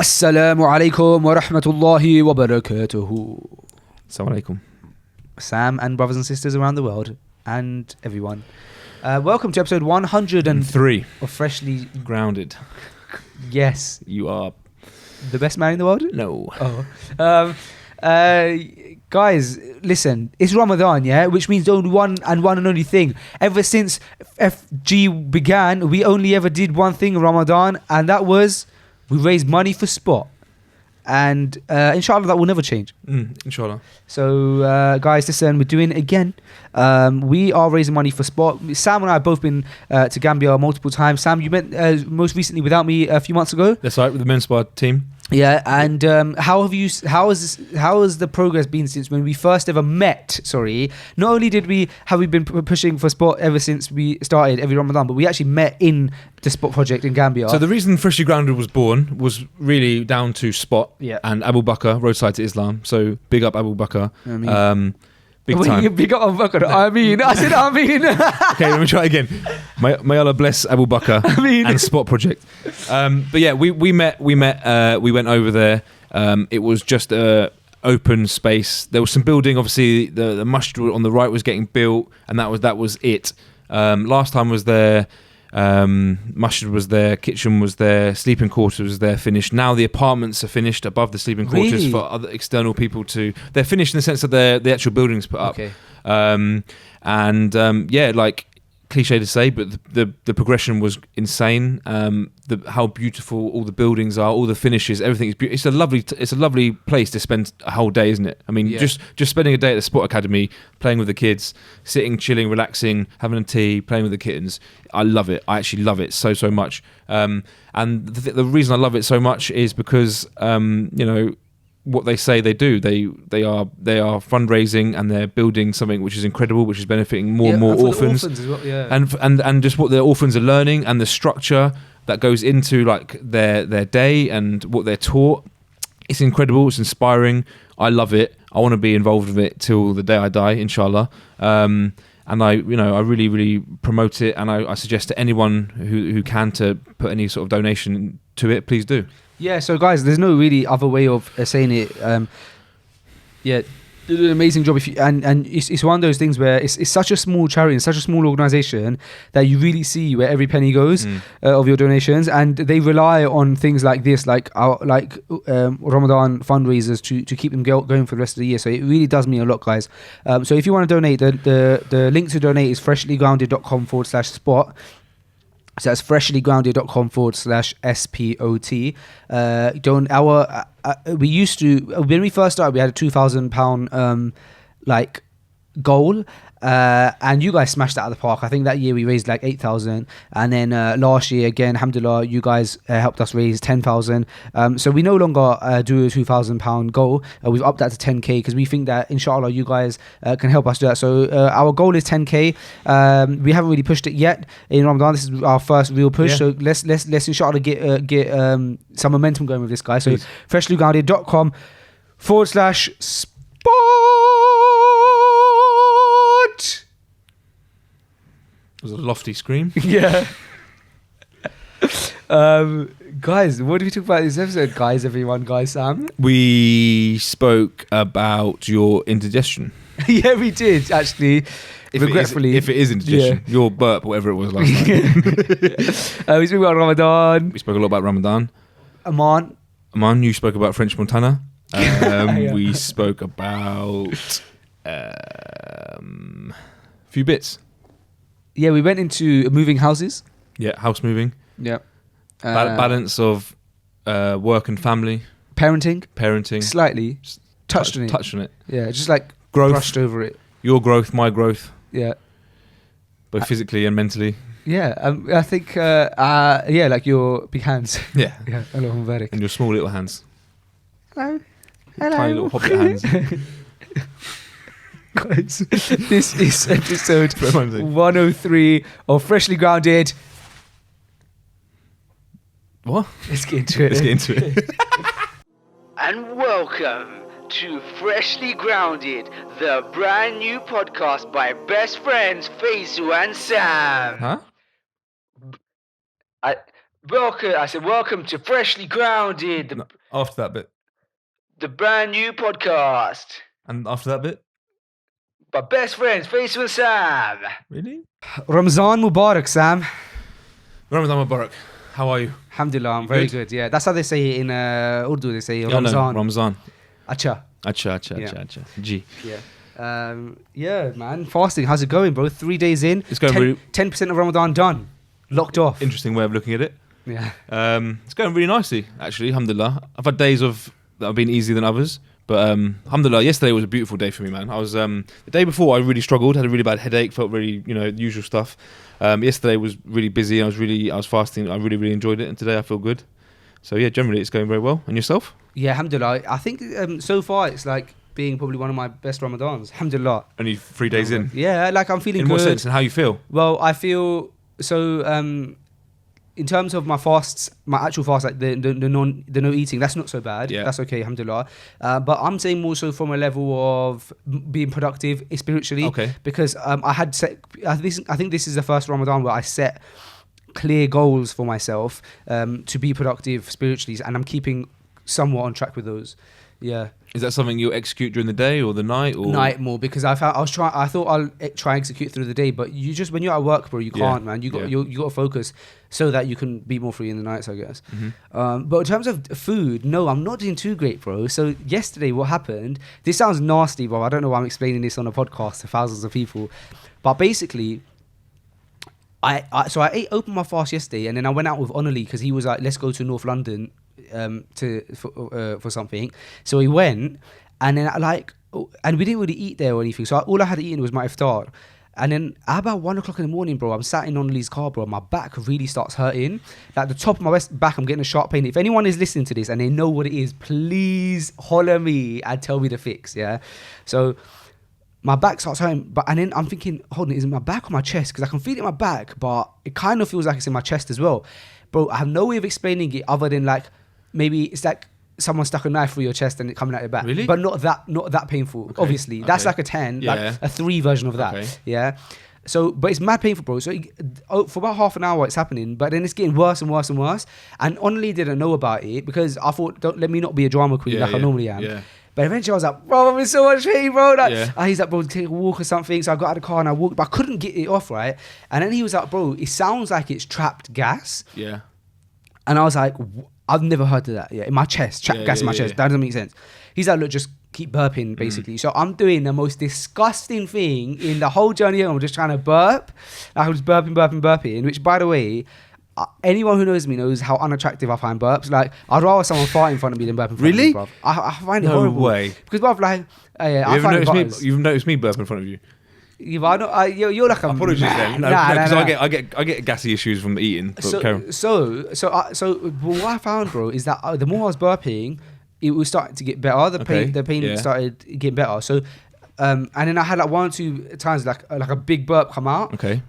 Assalamu alaikum wa rahmatullahi wa barakatuhu. Assalamu alaikum. Sam and brothers and sisters around the world and everyone. Welcome to episode 103 of Freshly Grounded. Yes. You are the best man in the world? No. Oh. Guys, listen, it's Ramadan, yeah, which means the only one and only thing. Ever since FG began, we only ever did one thing in Ramadan, and that was we raised money for Spot. And inshallah, that will never change. Inshallah. So, guys, listen, we're doing it again. We are raising money for Spot. Sam and I have both been to Gambia multiple times. Sam, you went most recently without me a few months ago. That's right, with the menspire team. Yeah, and how has the progress been since when we first ever met? Sorry, not only have we been pushing for Spot ever since we started every Ramadan, but we actually met in the Spot project in Gambia. So the reason Freshly Grounded was born was really down to Spot and Abu Bakr, Roadside to Islam. So big up Abu Bakr. Big time. Big up Abu Bakr. I said I mean. Okay, let me try again. May Allah bless Abu Bakr and Spot project. But yeah, we met. We went over there. It was just a open space. There was some building. Obviously, the masjid on the right was getting built, and that was it. Last time was there. Masjid was there, kitchen was there, sleeping quarters was there, finished. Now the apartments are finished above the sleeping quarters for other external people to. They're finished in the sense that the actual building's put up. Okay. Like cliche to say, but the progression was insane. How beautiful all the buildings are, all the finishes, everything is beautiful. It's a lovely place to spend a whole day, isn't it? I mean, just spending a day at the Sport Academy, playing with the kids, sitting, chilling, relaxing, having a tea, playing with the kittens. I love it. I actually love it so much. And the reason I love it so much is because what they say they do. They are fundraising and they're building something which is incredible, which is benefiting more and more orphans. As well, yeah. And just what the orphans are learning and the structure that goes into like their day and what they're taught. It's incredible. It's inspiring. I love it. I want to be involved with it till the day I die, inshallah. And I really, really promote it. And I suggest to anyone who can to put any sort of donation to it, please do. Yeah, so guys, there's no really other way of saying it. They did an amazing job. And it's one of those things where it's such a small charity, it's such a small organisation that you really see where every penny goes of your donations, and they rely on things like this, like Ramadan fundraisers to keep them going for the rest of the year. So it really does mean a lot, guys. So if you want to donate, the link to donate is freshlygrounded.com/spot. So that's freshlygrounded.com/SPOT. We used to, when we first started, we had a £2,000 goal. And you guys smashed that out of the park. I think that year we raised like 8,000, and then last year again, alhamdulillah, you guys helped us raise 10,000. So we no longer do a £2,000 goal. We've upped that to 10k because we think that inshallah you guys can help us do that. So our goal is 10k. We haven't really pushed it yet in Ramadan. This is our first real push. So let's inshallah get some momentum going with this, guy. So freshlygrounded.com/spot. It was a lofty scream. Yeah. Guys, what did we talk about this episode? Guys, everyone, guys, Sam? We spoke about your indigestion. Yeah, we did, actually. Regretfully. If it is indigestion. Your burp, whatever it was last night. We spoke about Ramadan. We spoke a lot about Ramadan. Aman, you spoke about French Montana. We spoke about a few bits. Yeah, we went into moving houses. Yeah, house moving. Yeah. Balance of work and family. Parenting. Slightly. Touched on it. Yeah, just like growth. Brushed over it. Your growth, my growth. Yeah. Both physically and mentally. Yeah, I think, like your big hands. Yeah. Yeah, Allahumma barik. And your small little hands. Hello. Tiny little hobbit hands. Guys, this is episode 103 of Freshly Grounded. What? Let's get into it. And welcome to Freshly Grounded, the brand new podcast by best friends Faisal and Sam. Huh? Welcome to Freshly Grounded, No, after that bit. the brand new podcast. And after that bit? My best friends, Faisal and Sam. Really? Ramadan Mubarak, Sam. Ramadan Mubarak. How are you? Alhamdulillah, I'm very good. Yeah, that's how they say it in Urdu. They say Yeah, Ramzan. no, Ramzan. Acha. Acha. G. Yeah. Yeah, man. Fasting. How's it going, bro? 3 days in. It's going really... 10% of Ramadan done. Locked off. Interesting way of looking at it. Yeah. It's going really nicely, actually. Alhamdulillah. I've had days that have been easier than others. But alhamdulillah, yesterday was a beautiful day for me, man. I was the day before I really struggled, had a really bad headache, felt really, usual stuff. Yesterday was really busy. I was fasting. I really enjoyed it, and today I feel good. So yeah, generally it's going very well. And yourself? Yeah, alhamdulillah. I think so far it's like being probably one of my best Ramadans. Alhamdulillah. Only 3 days in. Yeah, like I'm feeling good. In what sense? And how you feel? Well, I feel so. In terms of my fasts, my actual fast, like the no eating, that's not so bad. Yeah. That's okay, alhamdulillah. But I'm saying more so from a level of being productive spiritually. Okay. Because I think this is the first Ramadan where I set clear goals for myself to be productive spiritually, and I'm keeping somewhat on track with those. Yeah. Is that something you'll execute during the day or the night? Or? Night more, because I thought I'll try and execute through the day, but you just, when you're at work, bro, you can't, man. You got to focus so that you can be more free in the nights, I guess. Mm-hmm. But in terms of food, no, I'm not doing too great, bro. So yesterday, what happened? This sounds nasty, bro. I don't know why I'm explaining this on a podcast to thousands of people, but basically, I opened my fast yesterday, and then I went out with Onali because he was like, let's go to North London for something. So we went, and then and we didn't really eat there or anything. So all I had eaten was my iftar. And then about 1 o'clock in the morning, bro, I'm sat in Onali's car, bro. My back really starts hurting. Like the top of my back, I'm getting a sharp pain. If anyone is listening to this and they know what it is, please holler me and tell me the fix. Yeah. So my back starts hurting, and then I'm thinking, hold on, is it my back or my chest? Because I can feel it in my back, but it kind of feels like it's in my chest as well. Bro, I have no way of explaining it other than like, maybe it's like someone stuck a knife through your chest and it coming out your back. Really? But not that painful, okay. Obviously. Okay. That's like a 10, like a 3 version of that. Okay. Yeah. So, but it's mad painful, bro. So for about half an hour it's happening, but then it's getting worse and worse and worse. And Only didn't know about it because I thought, don't let me not be a drama queen I normally am. Yeah. But eventually I was like, bro, I'm in so much pain, bro. He's like, bro, take a walk or something. So I got out of the car and I walked, but I couldn't get it off, right? And then he was like, bro, it sounds like it's trapped gas. Yeah. And I was like, I've never heard of that. Yeah, in my chest, trapped gas in my chest. That doesn't make sense. He's like, look, just keep burping, basically. So I'm doing the most disgusting thing in the whole journey home. I'm just trying to burp. Like I'm just burping, which, by the way, anyone who knows me knows how unattractive I find burps. Like, I'd rather someone fart in front of me than burp in front of me, bruv. I find it horrible. No way. Because, bruv, like, I find it you've noticed me burp in front of you? Yeah, you're like a apologies then. Nah, I get gassy issues from eating. So what I found, bro, is that the more I was burping, it was starting to get better. The pain started getting better. So, and then I had like 1 or 2 times like a big burp come out. Okay.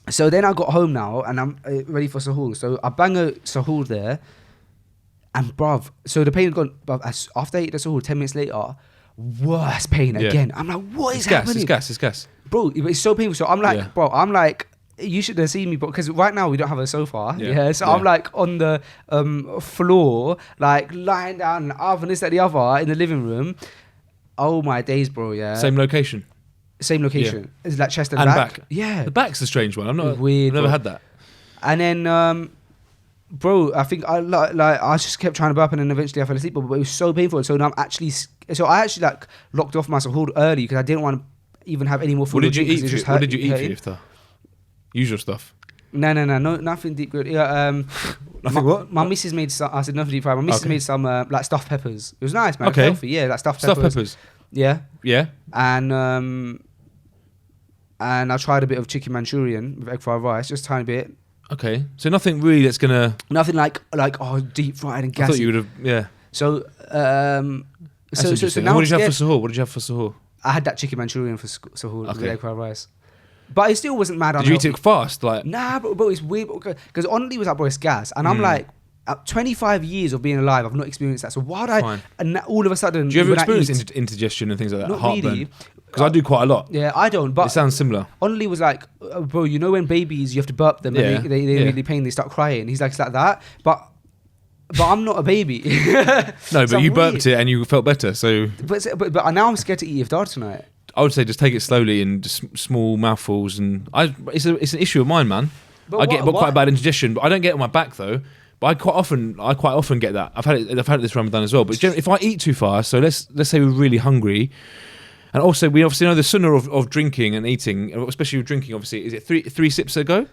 So then I got home now and I'm ready for sahur. So I bang a sahur there, and bruv, so the pain had gone. Bruv, after I ate the sahur, 10 minutes later, worse pain again. I'm like, what is happening? It's gas. Bro, it's so painful. So I'm like, bro, you should have seen me, bro, because right now we don't have a sofa. So I'm like on the floor, like lying down, and this, that, the other in the living room. Oh my days, bro. Yeah. Same location. It's like chest and back. Yeah. The back's a strange one. Weird. I've never had that. And then, bro, I think I just kept trying to burp, and then eventually I fell asleep. But it was so painful. And so now I actually like locked off my sahur early because I didn't want to even have any more food. What did you eat for iftar? Usual stuff. No, nothing deep good. Nothing what? My missus made some. I said nothing deep fried. My missus made some like stuffed peppers. It was nice, man. Okay. It was healthy. Yeah, like stuffed peppers. Yeah. And I tried a bit of chicken Manchurian with egg fried rice, just a tiny bit. Okay, so nothing really that's gonna. Nothing like deep fried and gassy. I thought you would have. Yeah. So so now what did you have for sahur? I had that chicken Manchurian for sahur with egg fried rice. But it still wasn't mad. Did you eat it fast? Like, nah, but it's weird because Only was like, bro, it's gas, and I'm like, 25 years of being alive, I've not experienced that. So why would I? And all of a sudden, do you ever experience indigestion and things like that? Not Heartburn? really. Because I do quite a lot. Yeah, I don't. But It sounds similar. Only was like, bro, you know when babies you have to burp them Yeah. and they really pain, they start crying. He's like, it's like that. But I'm not a baby. No, So but you I'm burped weird. it and you felt better. So But now I'm scared to eat iftar tonight. I would say just take it slowly and just small mouthfuls. And it's an issue of mine, man. But I get what- quite bad indigestion, but I don't get it on my back though. But I quite often get that. I've had it this Ramadan as well. But if I eat too fast, so let's say we're really hungry, and also we obviously know the sunnah of drinking and eating, especially with drinking. Obviously, is it three sips a go?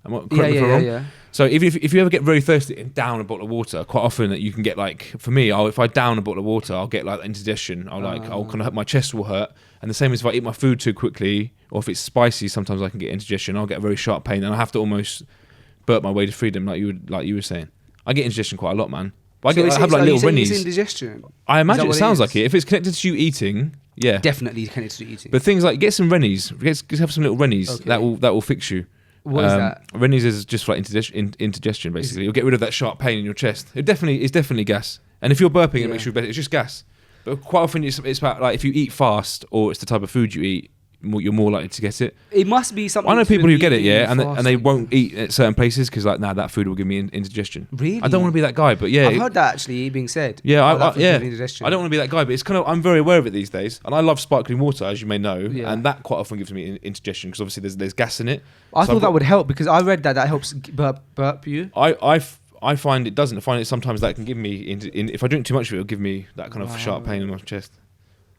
Correct me if I'm wrong. Yeah. So if you ever get very thirsty and down a bottle of water, quite often that you can get like, for me, if I down a bottle of water, I'll get like indigestion. I'll kind of my chest will hurt, and the same as if I eat my food too quickly or if it's spicy, sometimes I can get indigestion. I'll get a very sharp pain, and I have to almost burp my way to freedom, like you were saying. I get indigestion quite a lot, man. But I have like little It's rennies. indigestion. I imagine what it it sounds is? like it. If it's connected to you eating, yeah. Definitely connected to eating. But things like get some rennies, have some little rennies. Okay. That will fix you. What is that? Rennies is just like indigestion, basically. You'll get rid of that sharp pain in your chest. It's definitely gas. And if you're burping, it makes you better. It's just gas. But quite often it's about like if you eat fast or it's the type of food you eat, you're more likely to get it. It must be something. I know to do people with who get it, eating yeah, and they fasting. won't eat at certain places because like, that food will give me indigestion. Really? I don't want to be that guy, but yeah. I've heard that actually being said. Yeah, Oh, that food yeah. gives me indigestion. I don't want to be that guy, but it's kind of I'm very aware of it these days, and I love sparkling water, as you may know, Yeah. and that quite often gives me indigestion because obviously there's gas in it. I So thought that would help because I read that helps burp you. I find it doesn't. I find it sometimes that can give me if I drink too much of it, it'll give me that kind of sharp pain in my chest.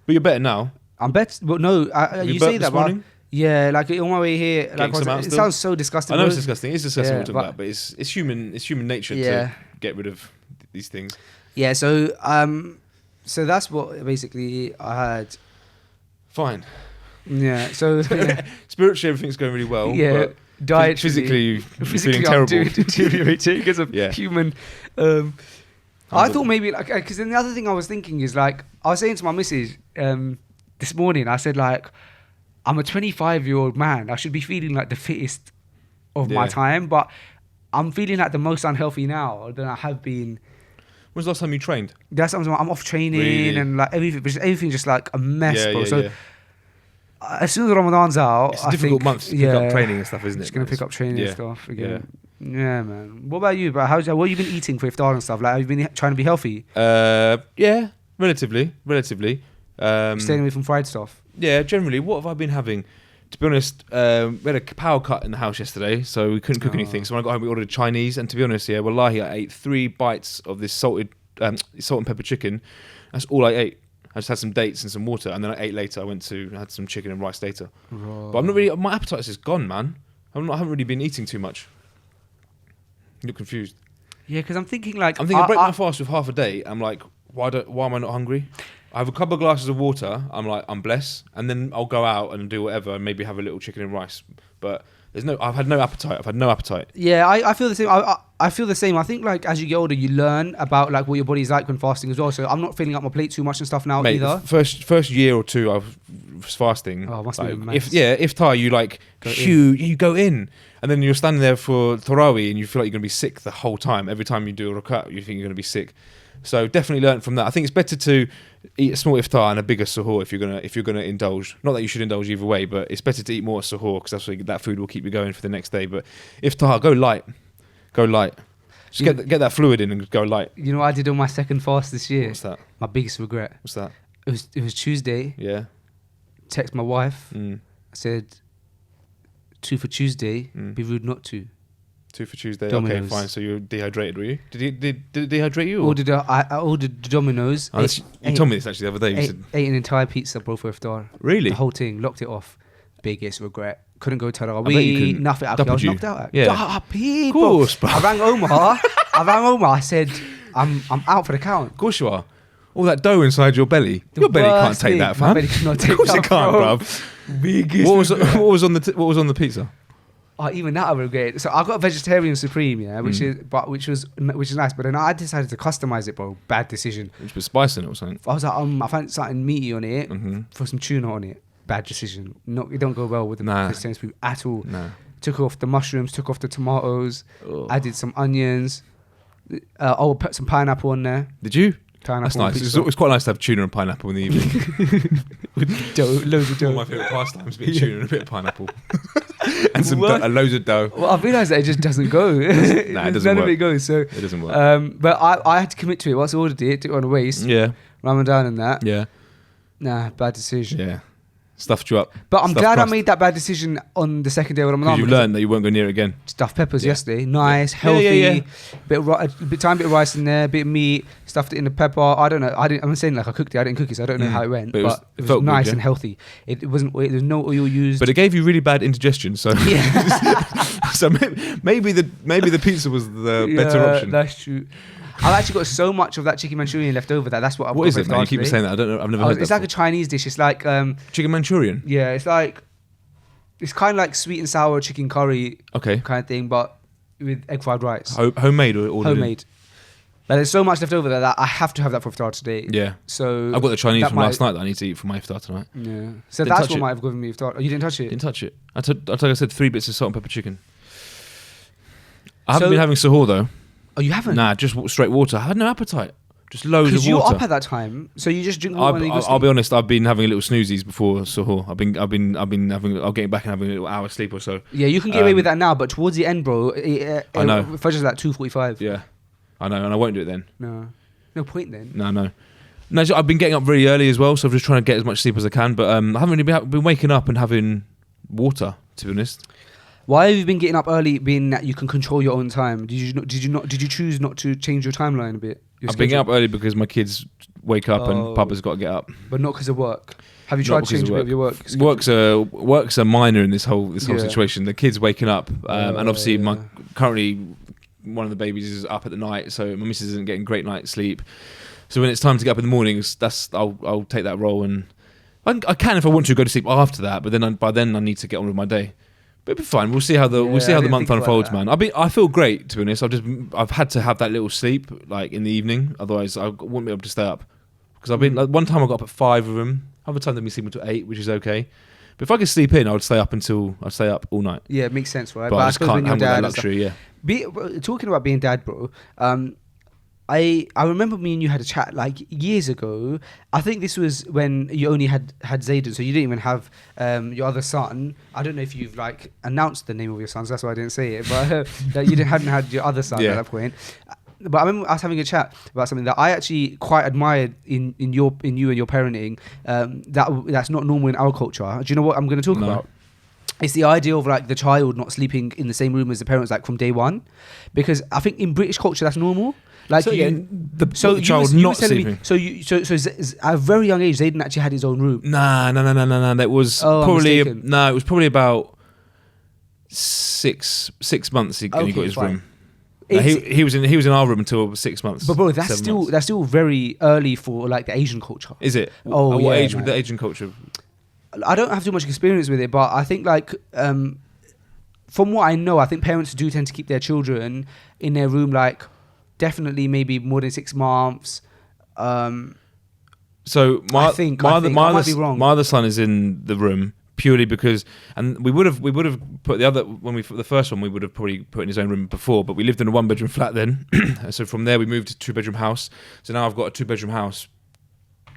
But you're better now. I'm better, but no, you say that, this morning? but yeah, like on my way here, like some out it still? sounds so disgusting. I know bro. it's disgusting. It's disgusting Yeah, what we're talking about, but it's human nature Yeah. to get rid of these things. Yeah, so that's what basically I had. Fine. Yeah, so yeah, Spiritually, everything's going really well. yeah, but diet physically, you're feeling I'm terrible. deteriorating because of Yeah. human. I thought maybe like because then the other thing I was thinking is like I was saying to my missus this morning. I said like I'm a 25-year-old man. I should be feeling like the fittest of my Yeah. time, but I'm feeling like the most unhealthy now than I have been. When's the last time you trained? That's something I'm off training Really? and like everything just like a mess, Yeah, bro. yeah, So yeah. as soon as Ramadan's out, It's a I difficult think, month to pick up training and stuff, isn't it? Just gonna man? pick up training and Yeah. stuff again. Yeah, man. What about you? But what have you been eating for iftar and stuff? Like, have you been trying to be healthy? Yeah, relatively. Staying away from fried stuff. Yeah, generally. What have I been having? To be honest, we had a power cut in the house yesterday, so we couldn't cook anything. So when I got home, we ordered Chinese. And to be honest, yeah, wallahi, I ate 3 bites of this salt and pepper chicken. That's all I ate. I just had some dates and some water, and then I ate later. I had some chicken and rice later. But I'm not really. My appetite is just gone, man. I haven't really been eating too much. You look confused. Yeah, because I'm thinking like I break my fast with half a day. I'm like, why am I not hungry? I have a couple of glasses of water. I'm like, I'm blessed, and then I'll go out and do whatever, and maybe have a little chicken and rice. But I've had no appetite. Yeah, I feel the same. I feel the same. I think like as you get older, you learn about like what your body's like when fasting as well. So I'm not filling up my plate too much and stuff now Mate, either. First year or two I was fasting. Oh, it must be a mess. Iftar, you like you go in, and then you're standing there for Tarawih, and you feel like you're gonna be sick the whole time. Every time you do a rakat, you think you're gonna be sick. So definitely learn from that. I think it's better to eat a small iftar and a bigger suhoor if you're gonna indulge. Not that you should indulge either way, but it's better to eat more suhoor because that food will keep you going for the next day. But iftar, go light. Just get that fluid in and go light. You know what I did on my second fast this year? What's that? My biggest regret. What's that? It was Tuesday. Yeah. Text my wife. Mm. I said 2 for Tuesday. Mm. Be rude not to. 2 for Tuesday. Domino's. Okay, fine. So you're dehydrated, were you? Did it dehydrate you? Or? I ordered the Domino's. Oh, you told me this actually the other day. You said, ate an entire pizza, bro, for iftar. really? The whole thing. Locked it off. Biggest regret. Couldn't go to bet you Tarawih. couldn't. Nothing. I Doubled was you. knocked out. Yeah. Of course, bro. I rang Omar. I said, I'm out for the count. Of course you are. All that dough inside your belly. The Your belly can't worst take thing. that, My fam. belly cannot take Of course that, it can't, bro. bruv. Biggest What was on the pizza? Oh, even that I regret. So I got a vegetarian supreme, yeah, which is nice. But then I decided to customize it, bro. Bad decision. Which was spice in it or something. I was like, I found something meaty on it, Mhm. for some tuna on it. Bad decision. No, it don't go well with the vegetarian supreme at all. No. Took off the mushrooms, took off the tomatoes, Ugh. added some onions. I'll put some pineapple on there. Did you? Pineapple That's on nice. pizza. It's quite nice to have tuna and pineapple in the evening. With dough, loads of One dough. of my favourite pastimes, a bit of tuna and a bit of pineapple. And What? loads of dough. Well, I've realised that it just doesn't go. it doesn't None work. of it goes. So, It doesn't work. but I had to commit to it. Once I ordered it, took it on a waist. Yeah. Ramadan and that. Yeah. Nah, bad decision. Yeah. Stuffed you up. But I'm Stuffed glad crust. I made that bad decision on the second day of Ramadan. Because you because learned that you won't go near it again. stuffed peppers Yeah. yesterday, nice, Yeah. healthy. Yeah. Bit of bit of rice in there, bit of meat, stuffed it in the pepper. I don't know. I'm saying like I cooked it. I didn't cook it, so I don't know how it went. But it was- it it felt was good, nice yeah? and healthy. It wasn't. There's no oil used. But it gave you really bad indigestion, so yeah, so maybe the pizza was the better option. That's true. I've actually got so much of that chicken Manchurian left over that's what I've What got is for it, man? You iftar keep today. saying that. I don't know. I've never heard It's that. like a Chinese dish. It's like Chicken Manchurian. yeah, it's like it's kind of like sweet and sour chicken curry Okay. kind of thing, but with egg fried rice, Homemade or ordered in? homemade. But there's so much left over that I have to have that for iftar today. Yeah. So I've got the Chinese that from might- last night that I need to eat for my iftar tonight. Yeah. So Didn't that's touch what it. might have given me iftar. Oh, you didn't touch it? Didn't touch it. I said 3 bits of salt and pepper chicken. I haven't So- been having sahur though. Oh, you haven't? Nah, just straight water. I had no appetite. Just loads of Because you're water. up at that time, so you just drink water and then you go I'll be sleep. honest. I've been having a little snoozies before sahur. I'm getting back and having a little hour sleep or so. Yeah, you can get away with that now, but towards the end, bro, I know. Fajr's like 2:45. Yeah, I know, and I won't do it then. No point then. No, so I've been getting up really early as well, so I'm just trying to get as much sleep as I can. But I haven't really been waking up and having water, to be honest. Why have you been getting up early, being that you can control your own time? Did you choose not to change your timeline a bit? I've been getting up early because my kids wake up Oh. and Papa's got to get up. But not because of work. Have you Not tried to because change of a bit of your work? schedule? Work's a minor in this whole Yeah. situation. The kids waking up, and obviously yeah. currently one of the babies is up at the night, so my missus isn't getting great night's sleep. So when it's time to get up in the mornings, I'll take that role, and I can if I want to go to sleep after that. But then by then I need to get on with my day. But it'll be fine. We'll see how the Yeah, I the didn't month think about unfolds, that. man. I feel great, to be honest. I've had to have that little sleep like in the evening, otherwise I wouldn't be able to stay up. Because I've been like, one time I got up at 5 of them. Other time they've been sleeping until 8, which is okay. But if I could sleep in, I'd stay up all night. Yeah, it makes sense, right? But I just suppose can't when you're have that dad, it's like- luxury. Yeah. Talking about being dad, bro. I remember me and you had a chat like years ago. I think this was when you only had Zayden, so you didn't even have your other son. I don't know if you've like announced the name of your son, so that's why I didn't say it. But that you hadn't had your other son Yeah. at that point. But I remember us having a chat about something that I actually quite admired in you and your parenting. That's not normal in our culture. Do you know what I'm going to talk No. about? It's the idea of like the child not sleeping in the same room as the parents, like from day one, because I think in British culture that's normal. Like So you, again, the you child was- you not were telling sleeping. Me, so at a very young age, Zayden actually had his own room. No. That was Oh, I'm probably mistaken. it was probably about 6 months he Okay, got his fine. room. No, he was in our room until 6 months. But bro, that's 7 still months. that's still very early for like the Asian culture. Is it? Oh, At what yeah, age with man. the Asian culture? I don't have too much experience with it, but I think like from what I know, I think parents do tend to keep their children in their room like definitely maybe more than 6 months. So my I think my I other might be wrong. my other son is in the room purely because, and we would have put the first one we would have probably put in his own room before, but we lived in a 1-bedroom flat then. So from there we moved to a 2-bedroom house. So now I've got a 2-bedroom house.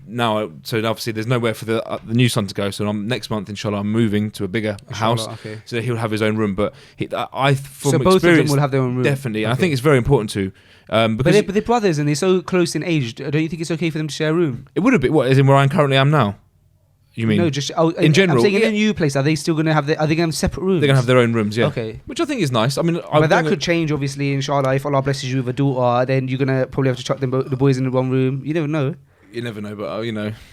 Now, so obviously there's nowhere for the new son to go. So next month, inshallah, I'm moving to a bigger house, okay. so he'll have his own room. But from So both of them experience, will have their own room. definitely. And I Okay. think it's very important to, But because they're brothers and they're so close in age. Don't you think it's okay for them to share a room? it would have been what as in where I currently am now. You mean No, just in general? I'm saying in yeah. a new place, are they still going to have? Are they going to have separate rooms? They're gonna have their own rooms, yeah. Okay. Which I think is nice. I mean, But that could change, obviously, inshallah. If Allah blesses you with a daughter, then you're going to probably have to chuck the boys in one room. You never know. You never know, but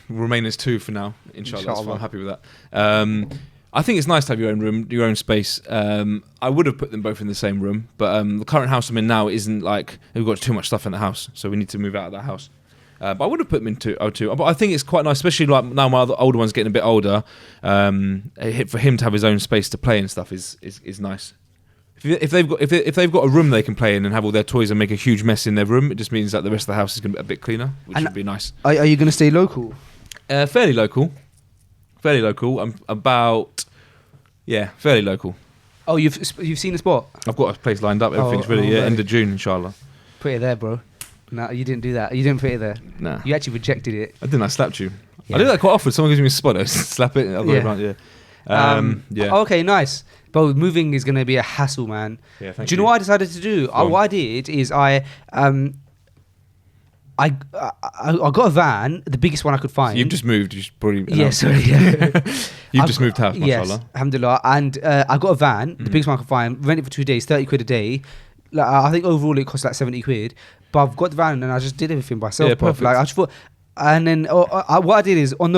remain as 2 for now. Inshallah, that's fine. Inshallah. I'm happy with that. I think it's nice to have your own room, your own space. I would have put them both in the same room, but the current house I'm in now isn't like we've got too much stuff in the house, so we need to move out of that house. But I would have put them in two. But I think it's quite nice, especially like now my older one's getting a bit older. For him to have his own space to play and stuff is nice. If they've got a room they can play in and have all their toys and make a huge mess in their room, it just means that the rest of the house is going to be a bit cleaner, which And would be nice. Are you going to stay local? Fairly local. I'm about fairly local. Oh, you've seen the spot? I've got a place lined up. Everything's ready. ready. End of June, inshallah. Put it there, bro. No, you didn't do that. You didn't put it there. Nah. You actually rejected it. I didn't. I slapped you. Yeah. I do that quite often. Someone gives me a spot, I slap it. I'll go Yeah. around, yeah. Okay, nice. But moving is going to be a hassle, man. Yeah, thank Do you know what I decided to do? Go on. What I did is I got a van, the biggest one I could find. You've just moved. You should probably. Yeah, sorry. Yeah. You've just moved house, Yes, mashallah. alhamdulillah. And I got a van, the biggest one I could find. Rent it for 2 days, 30 quid a day. Like, I think overall it cost like 70 quid. But I've got the van and I just did everything by myself. Yeah, bruv. perfect. Like I just thought. And then what I did is on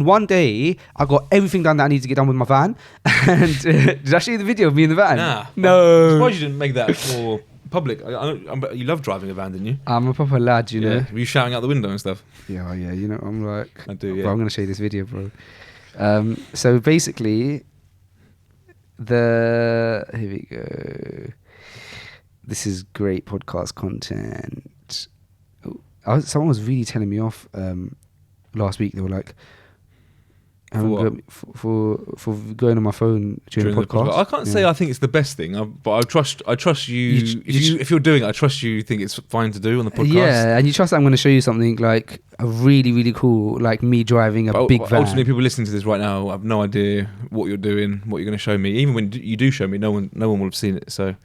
one day I got everything done that I need to get done with my van. And did I show you the video of me in the van? Nah. No. I'm surprised you didn't make that more public. You love driving a van, didn't you? I'm a proper lad, you know. Were you shouting out the window and stuff? Yeah, you know, I'm like, I do, yeah. Bro, I'm going to show you this video, bro. So basically, here we go. This is great podcast content. Someone was really telling me off last week. They were like, for going on my phone during the podcast. I can't say I think it's the best thing, but I trust you. If you're doing it, I trust you think it's fine to do on the podcast. Yeah, and you trust that I'm going to show you something like a really, really cool, like me driving a big van. Ultimately, people listening to this right now have no idea what you're doing, what you're going to show me. Even when you do show me, no one will have seen it. So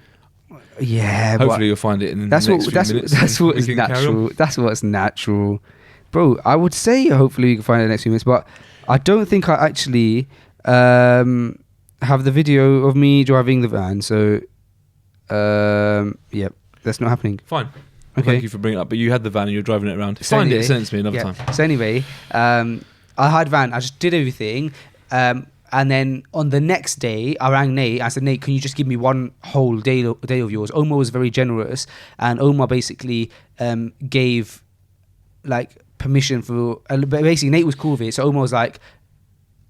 yeah, hopefully you'll find it in the next few minutes. That's what is natural. That's what's natural, bro. I would say hopefully you can find it in the next few minutes, but I don't think I actually have the video of me driving the van. So yeah, that's not happening. Fine. Okay. Thank you for bringing it up. But you had the van and you're driving it around. So Find anyway, it, send it to me another time. So anyway, I had van. I just did everything. And then on the next day, I rang Nate. I said, Nate, can you just give me one whole day of yours? Omar was very generous. And Omar basically gave like permission for... basically, Nate was cool with it. So Omar was like,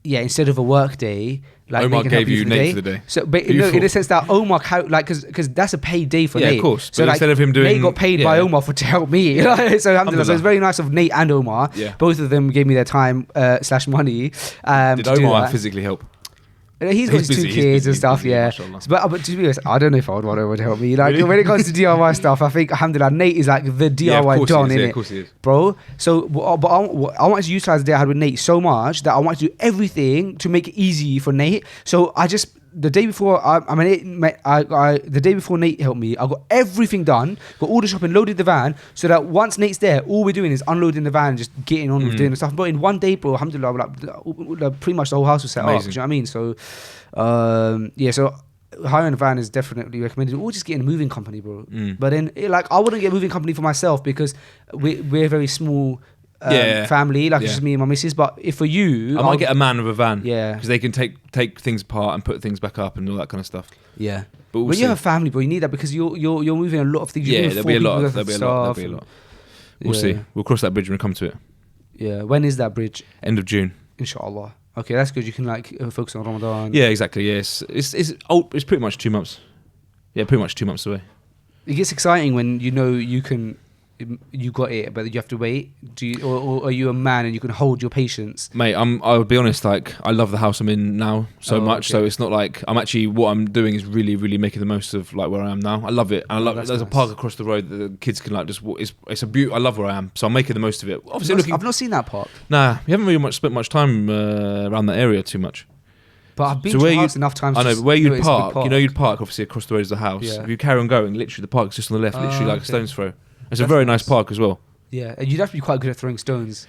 yeah, instead of a work day... Like Omar gave you Nate for the day. So, but no, in the sense that Omar, because that's a paid day for Nate. Yeah, of course. So but instead of him doing... Nate got paid by Omar to help me. So alhamdulillah. So it's very nice of Nate and Omar. Yeah. Both of them gave me their time / money. Did Omar physically help? He's got his busy, 2 kids and stuff, busy, yeah. mashallah. But to be honest, I don't know if I would want Omar to help me. Like Really? when it comes to DIY stuff, I think alhamdulillah, Nate is like the DIY don, innit? Yeah, of course he is. Bro, so but I wanted to utilize the day I had with Nate so much that I wanted to do everything to make it easy for Nate. So I just the day before the day before Nate helped me, I got everything done, got all the shopping, loaded the van, so that once Nate's there, all we're doing is unloading the van and just getting on with doing the stuff. But in one day, bro, alhamdulillah, like pretty much the whole house was set up. Do you know what I mean? So yeah, so hiring a van is definitely recommended, or just getting a moving company, bro. But then I wouldn't get a moving company for myself because we're a very small family, like it's just me and my missus. But if for you, I might get a man with a van, yeah, because they can take things apart and put things back up and all that kind of stuff. Yeah, but when you have a family, bro, you need that because you're moving a lot of things. Yeah, there'll be a lot. There'll be a lot. We'll see. We'll cross that bridge when we come to it. Yeah, when is that bridge? End of June, inshallah. Okay, that's good. You can focus on Ramadan. Yeah, exactly. Yes, it's pretty much 2 months. Yeah, pretty much 2 months away. It gets exciting when you know you got it, but you have to wait. Or are you a man and you can hold your patience? Mate, I'll be honest. Like, I love the house I'm in now so much. Okay. So it's not like what I'm doing is really, really making the most of like where I am now. I love it. And I love. There's nice. A park across the road that the kids can like just. It's a beauty. I love where I am, so I'm making the most of it. Obviously, I've not seen that park. Nah, we haven't really spent much time around that area too much. But I've been to the house enough times. I know, but where you'd park, you'd park obviously across the road is the house. Yeah. If you carry on going, literally the park's just on the left, literally like a stone's throw. It's a very nice park as well. Yeah, and you'd have to be quite good at throwing stones.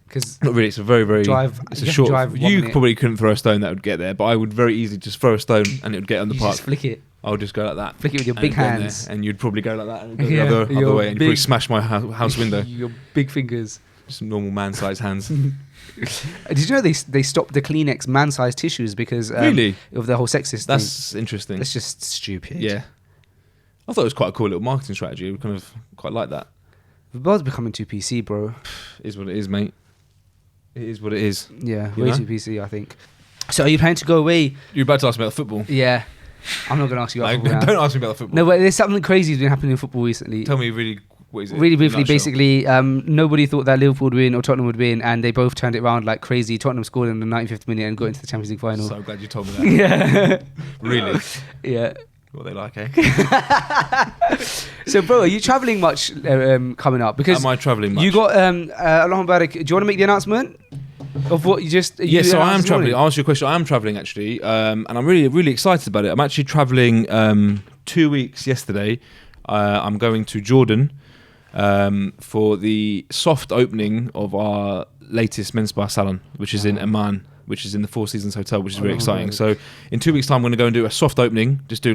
Cause not really, it's a very, very... It's a short... You probably couldn't throw a stone that would get there, but I would very easily just throw a stone and it would get on the park. Just flick it. I would just go like that. Flick it with your big hands. And you'd probably go like that and go the other way and you'd probably smash my house window. Your big fingers. Just normal man-sized hands. Did you know they stopped the Kleenex man-sized tissues because really? Of the whole sexist thing? That's interesting. That's just stupid. Yeah. I thought it was quite a cool little marketing strategy. We kind of quite like that. The world's becoming too PC, bro. It is what it is, mate. It is what it is. Yeah, way too PC, I think. So are you planning to go away? You're about to ask me about football. Yeah. I'm not going to ask you about football now. Don't ask me about the football. No, but there's something crazy that's been happening in football recently. Tell me really, what is it? Really briefly, basically, nobody thought that Liverpool would win or Tottenham would win, and they both turned it around like crazy. Tottenham scored in the 95th minute and got into the Champions League final. So glad you told me that. Yeah. Really? Yeah. What they like, eh? So, bro, are you traveling much coming up? Because Am I traveling much? you got Allahumma barik. Do you want to make the announcement of what you just? Yes, so I am announced this traveling. morning? I'll answer your question. I am traveling actually, and I'm really, really excited about it. I'm actually traveling 2 weeks yesterday. I'm going to Jordan for the soft opening of our latest menspire salon, which is in Amman, which is in the Four Seasons Hotel, which is very exciting. So in 2 weeks' time, I'm going to go and do a soft opening. Just do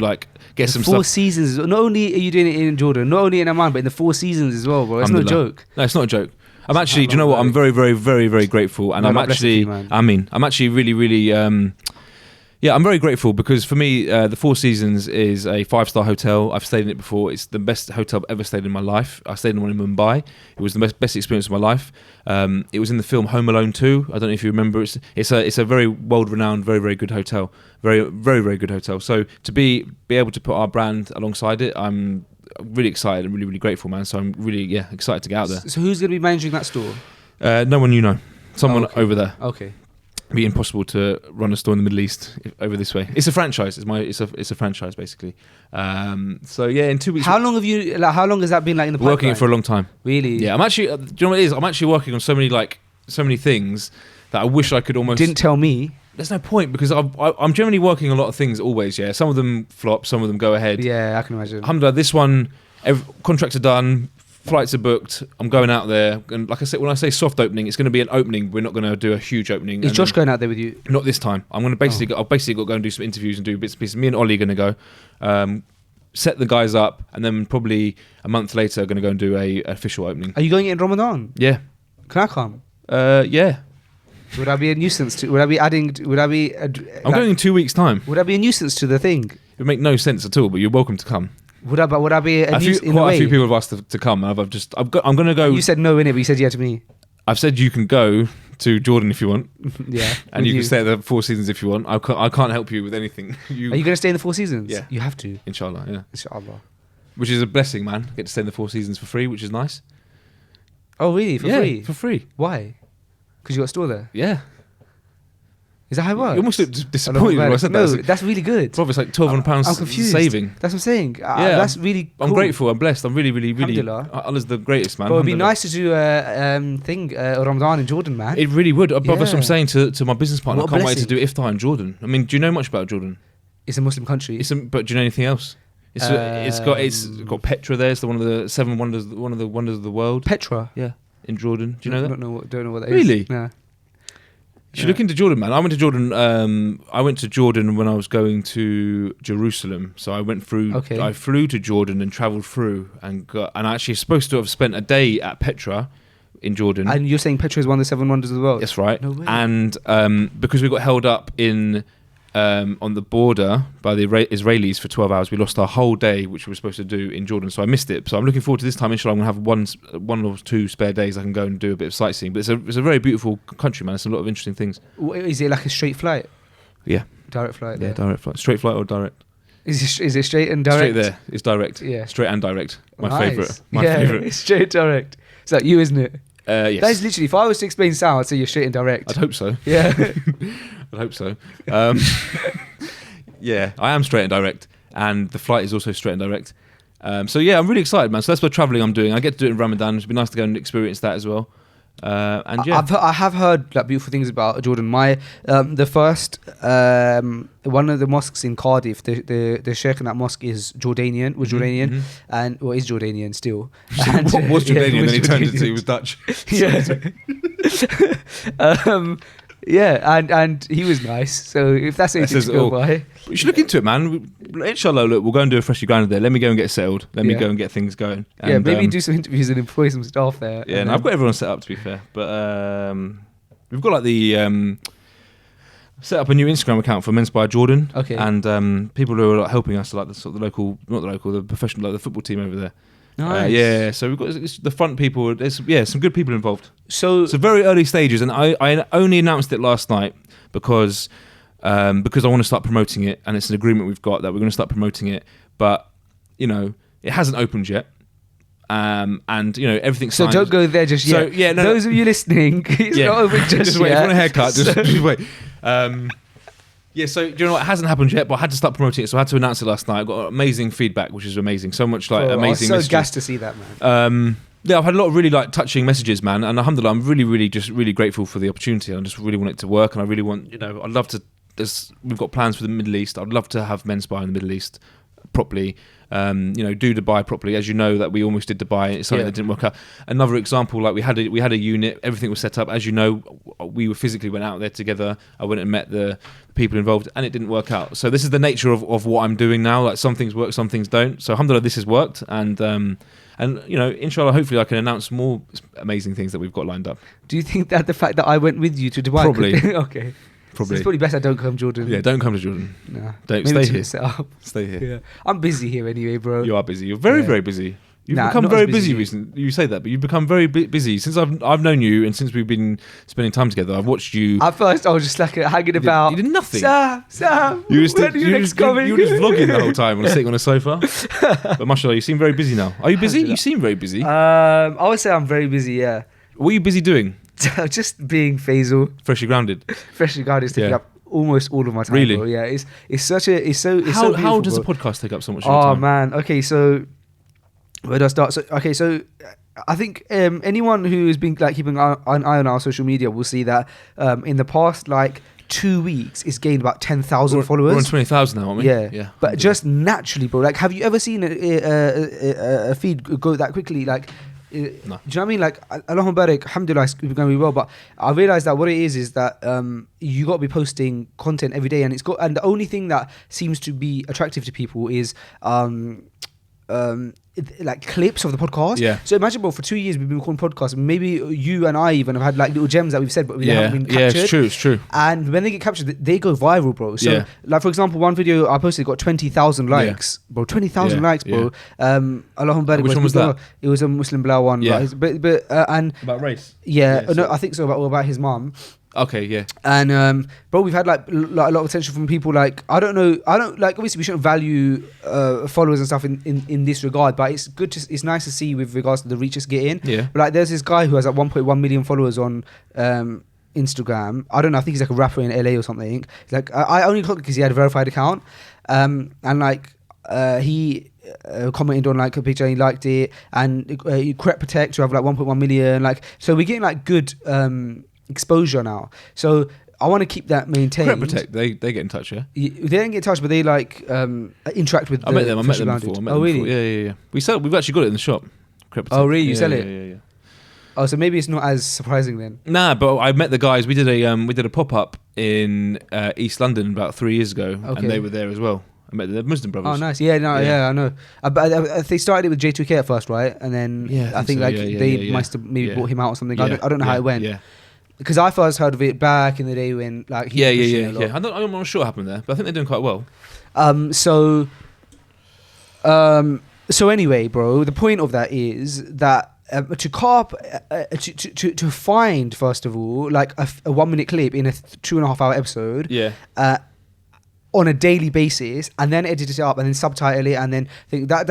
get some Four stuff. Seasons. Not only are you doing it in Jordan, not only in Amman, but in the Four Seasons as well, bro. It's no Alhamdulillah. joke. No, it's not a joke. I'm actually, do you know what? I'm very, very, very, very grateful, and No, I'm God bless actually, you, man. I'm actually really, really, I'm very grateful because for me, the Four Seasons is a 5-star hotel. I've stayed in it before. It's the best hotel I've ever stayed in my life. I stayed in one in Mumbai. It was the best experience of my life. It was in the film Home Alone 2. I don't know if you remember. It's a very world-renowned, very, very good hotel. Very, very, very good hotel. So to be able to put our brand alongside it, I'm really excited and really, really grateful, man. So I'm really, excited to get out there. So who's going to be managing that store? No one you know. Someone okay. over there. Okay. It'd be impossible to run a store in the Middle East over this way. It's a franchise. It's a franchise basically. So yeah, in 2 weeks. How long have you? How long has that been in the pipeline? Working it for a long time. Really? Yeah, I'm actually. Do you know what it is? I'm actually working on so many things that I wish I could almost. Didn't tell me. There's no point because I'm generally working on a lot of things always. Yeah, some of them flop, some of them go ahead. Yeah, I can imagine. Alhamdulillah, this one, contracts are done. Flights are booked. I'm going out there, and like I said, when I say soft opening, it's going to be an opening. We're not going to do a huge opening. Is Josh going out there with you? Not this time. I'm going to basically, I've basically got to go and do some interviews and do bits and pieces. Me and Ollie are going to go, set the guys up, and then probably a month later, going to go and do a official opening. Are you going in Ramadan? Yeah. Can I come? Yeah. Would I be a nuisance to? Would I be adding? Would I be? I'm going in 2 weeks' time. Would I be a nuisance to the thing? It would make no sense at all, but you're welcome to come. Would I be a nuisance in a Quite way? a few people have asked to come. I'm going to go. You said no in it, but you said yeah to me. I've said you can go to Jordan if you want. Yeah. And you can stay at the Four Seasons if you want. I can't help you with anything. Are you going to stay in the Four Seasons? Yeah. You have to. Inshallah, yeah. Inshallah. Which is a blessing, man. Get to stay in the Four Seasons for free, which is nice. Oh really? For free? For free. Why? Because you got a store there. Yeah. Is that how it works? You almost looked disappointed when I said no, that. that's really good. Probably it's like £1,200 I'm confused. saving. That's what I'm saying. Yeah, that's really cool. I'm grateful. I'm blessed. I'm really, really, really. Alhamdulillah. Allah's the greatest, man. But it would be Alhamdulillah. nice to do a Ramadan in Jordan, man. It really would. That's what Yeah. I'm saying to my business partner. What I a can't wait to do blessing. iftar in Jordan. I mean, do you know much about Jordan? It's a Muslim country. But do you know anything else? It's got Petra there. It's one of the seven wonders. One of the wonders of the world. Petra. Yeah, in Jordan. Do you know that? Don't know what that is. Really? No. You should look into Jordan, man. I went to Jordan. I went to Jordan when I was going to Jerusalem. So I went through. Okay. I flew to Jordan and travelled through and I actually supposed to have spent a day at Petra in Jordan. And you're saying Petra is one of the seven wonders of the world? That's right. No way. And because we got held up on the border by the Israelis for 12 hours, we lost our whole day, which we were supposed to do in Jordan. So I missed it. So I'm looking forward to this time. Inshallah, I'm going to have one or two spare days. I can go and do a bit of sightseeing. But it's a very beautiful country, man. It's a lot of interesting things. Is it like a straight flight? Yeah. Direct flight? Yeah, there? direct flight. Straight flight or direct? Is it straight and direct? Straight there. It's direct. Yeah. Straight and direct. My Nice. favourite. My yeah, favourite. It's straight direct. Is that you, isn't it? Yes. That is literally, if I was to explain sound, I'd say you're straight and direct. I'd hope so. Yeah. I'd hope so. Yeah, I am straight and direct, and the flight is also straight and direct. So yeah, I'm really excited, man. So that's what travelling I'm doing. I get to do it in Ramadan. It'd be nice to go and experience that as well. And yeah, I have heard like beautiful things about Jordan. My the first one of the mosques in Cardiff, the sheikh in that mosque is Jordanian, was Jordanian, mhm. and is Jordanian still. what was Jordanian? Then he turned Jordanian. into he was Dutch. Yeah. Yeah, and he was nice. So if that's anything says to it go all. by, You should look into it, man. Inshallah, look, we'll go and do a freshly grounded there. Let me go and get settled. Let me Yeah. go and get things going. yeah, And, maybe do some interviews and employ some staff there. Yeah, and no, I've got everyone set up to be fair, but we've got like the set up a new Instagram account for Menspire Jordan. Okay. And people who are like, helping us, like the sort of the local, not the local, the professional, like the football team over there. Nice. Yeah, so we've got the front people. There's some good people involved. So It's very early stages, and I only announced it last night because I want to start promoting it, and it's an agreement we've got that we're going to start promoting it. But it hasn't opened yet, and everything's So signed. don't go there just So, yet. yeah, no, Those of you listening, it's not over just wait. If yet. you want a haircut, just wait. Yeah, so do you know what? It hasn't happened yet, but I had to start promoting it, so I had to announce it last night. I got amazing feedback, which is amazing. So much like Bro, amazing. I was so messages. gassed to see that, man. Yeah, I've had a lot of really like touching messages, man, and alhamdulillah, I'm really just really grateful for the opportunity. I just really want it to work, and I really want, I'd love to. We've got plans for the Middle East. I'd love to have menspire in the Middle East properly. Do Dubai properly, as you know that we almost did Dubai. It's something that didn't work out. Another example, like we had a unit, everything was set up. As you know, we were physically went out there together. I went and met the people involved, and it didn't work out. So this is the nature of what I'm doing now. Like some things work, some things don't. So alhamdulillah, this has worked, and inshallah, hopefully I can announce more amazing things that we've got lined up. Do you think that the fact that I went with you to Dubai? Probably. Okay. Probably. So it's probably best I don't come, Jordan. Yeah, don't come to Jordan. Nah. Don't Maybe stay here. Set up. Stay here. Yeah. I'm busy here anyway, bro. You are busy. You're very busy. You've become not very as busy recently. You say that, but you've become very busy since I've known you, and since we've been spending time together. I've watched you. At first, I was just like hanging about. You did nothing. Sam, You were just coming? vlogging the whole time, sitting on a sofa. But mashallah, you seem very busy now. Are you busy? You seem very busy. I would say I'm very busy. Yeah. What are you busy doing? Just being Faisal. Freshly grounded. Freshly grounded is taking up almost all of my time. Really? Bro. Yeah. It's so How does beautiful, the podcast take up so much of bro. your Oh time? man. Okay, so where do I start? So I think anyone who has been like keeping an eye on our social media will see that in the past 2 weeks it's gained about 10,000 followers. We're on 20,000 now, aren't we? Yeah. But just naturally, bro. Like, have you ever seen a feed go that quickly? Like, No. do you know what I mean? Like, Allahumma barik, alhamdulillah, it's going really well. But I realized that what it is that you got to be posting content every day, and the only thing that seems to be attractive to people is like clips of the podcast. Yeah. So imagine, bro, for 2 years we've been recording podcasts. Maybe you and I even have had like little gems that we've said, but we haven't been captured. Yeah, it's true. And when they get captured, they go viral, bro. So, like for example, one video I posted got 20,000 likes, bro. 20,000 likes, bro. Allahumma barik. Which one was that? It was a Muslim Blau one. Yeah. But and About race. I think so. About his mum. Okay, yeah. And bro, we've had like a lot of attention from people. Like I don't like, obviously we shouldn't value followers and stuff in this regard, but it's nice to see with regards to the reach it's getting. Yeah. But like there's this guy who has like 1.1 million followers on Instagram. I don't know, I think he's like a rapper in LA or something. It's like I only clocked because he had a verified account, and like he commented on like a picture and he liked it, and Crep Protect who have like 1.1 million. Like, so we're getting like good exposure now, so I want to keep that maintained. Crep Protect, they get in touch, yeah. They don't get in touch, but they like interact with. I met them before. Oh really? Yeah. We've actually got it in the shop. Crep Protect. Oh really? You sell it? Yeah. Oh, so maybe it's not as surprising then. Nah, but I met the guys. We did a pop up in East London about 3 years ago, and they were there as well. I met the Muslim brothers. Oh, nice. Yeah, I know. But they started it with J2K at first, right? And then I think they must have maybe bought him out or something. Yeah. I don't know how it went. Yeah. Because I first heard of it back in the day when like he was pushing it a lot. I'm not sure what happened there, but I think they're doing quite well. So anyway, bro, the point of that is that to find, first of all, like a 1 minute clip in a 2.5 hour episode. Yeah. On a daily basis, and then edit it up, and then subtitle it, and then think that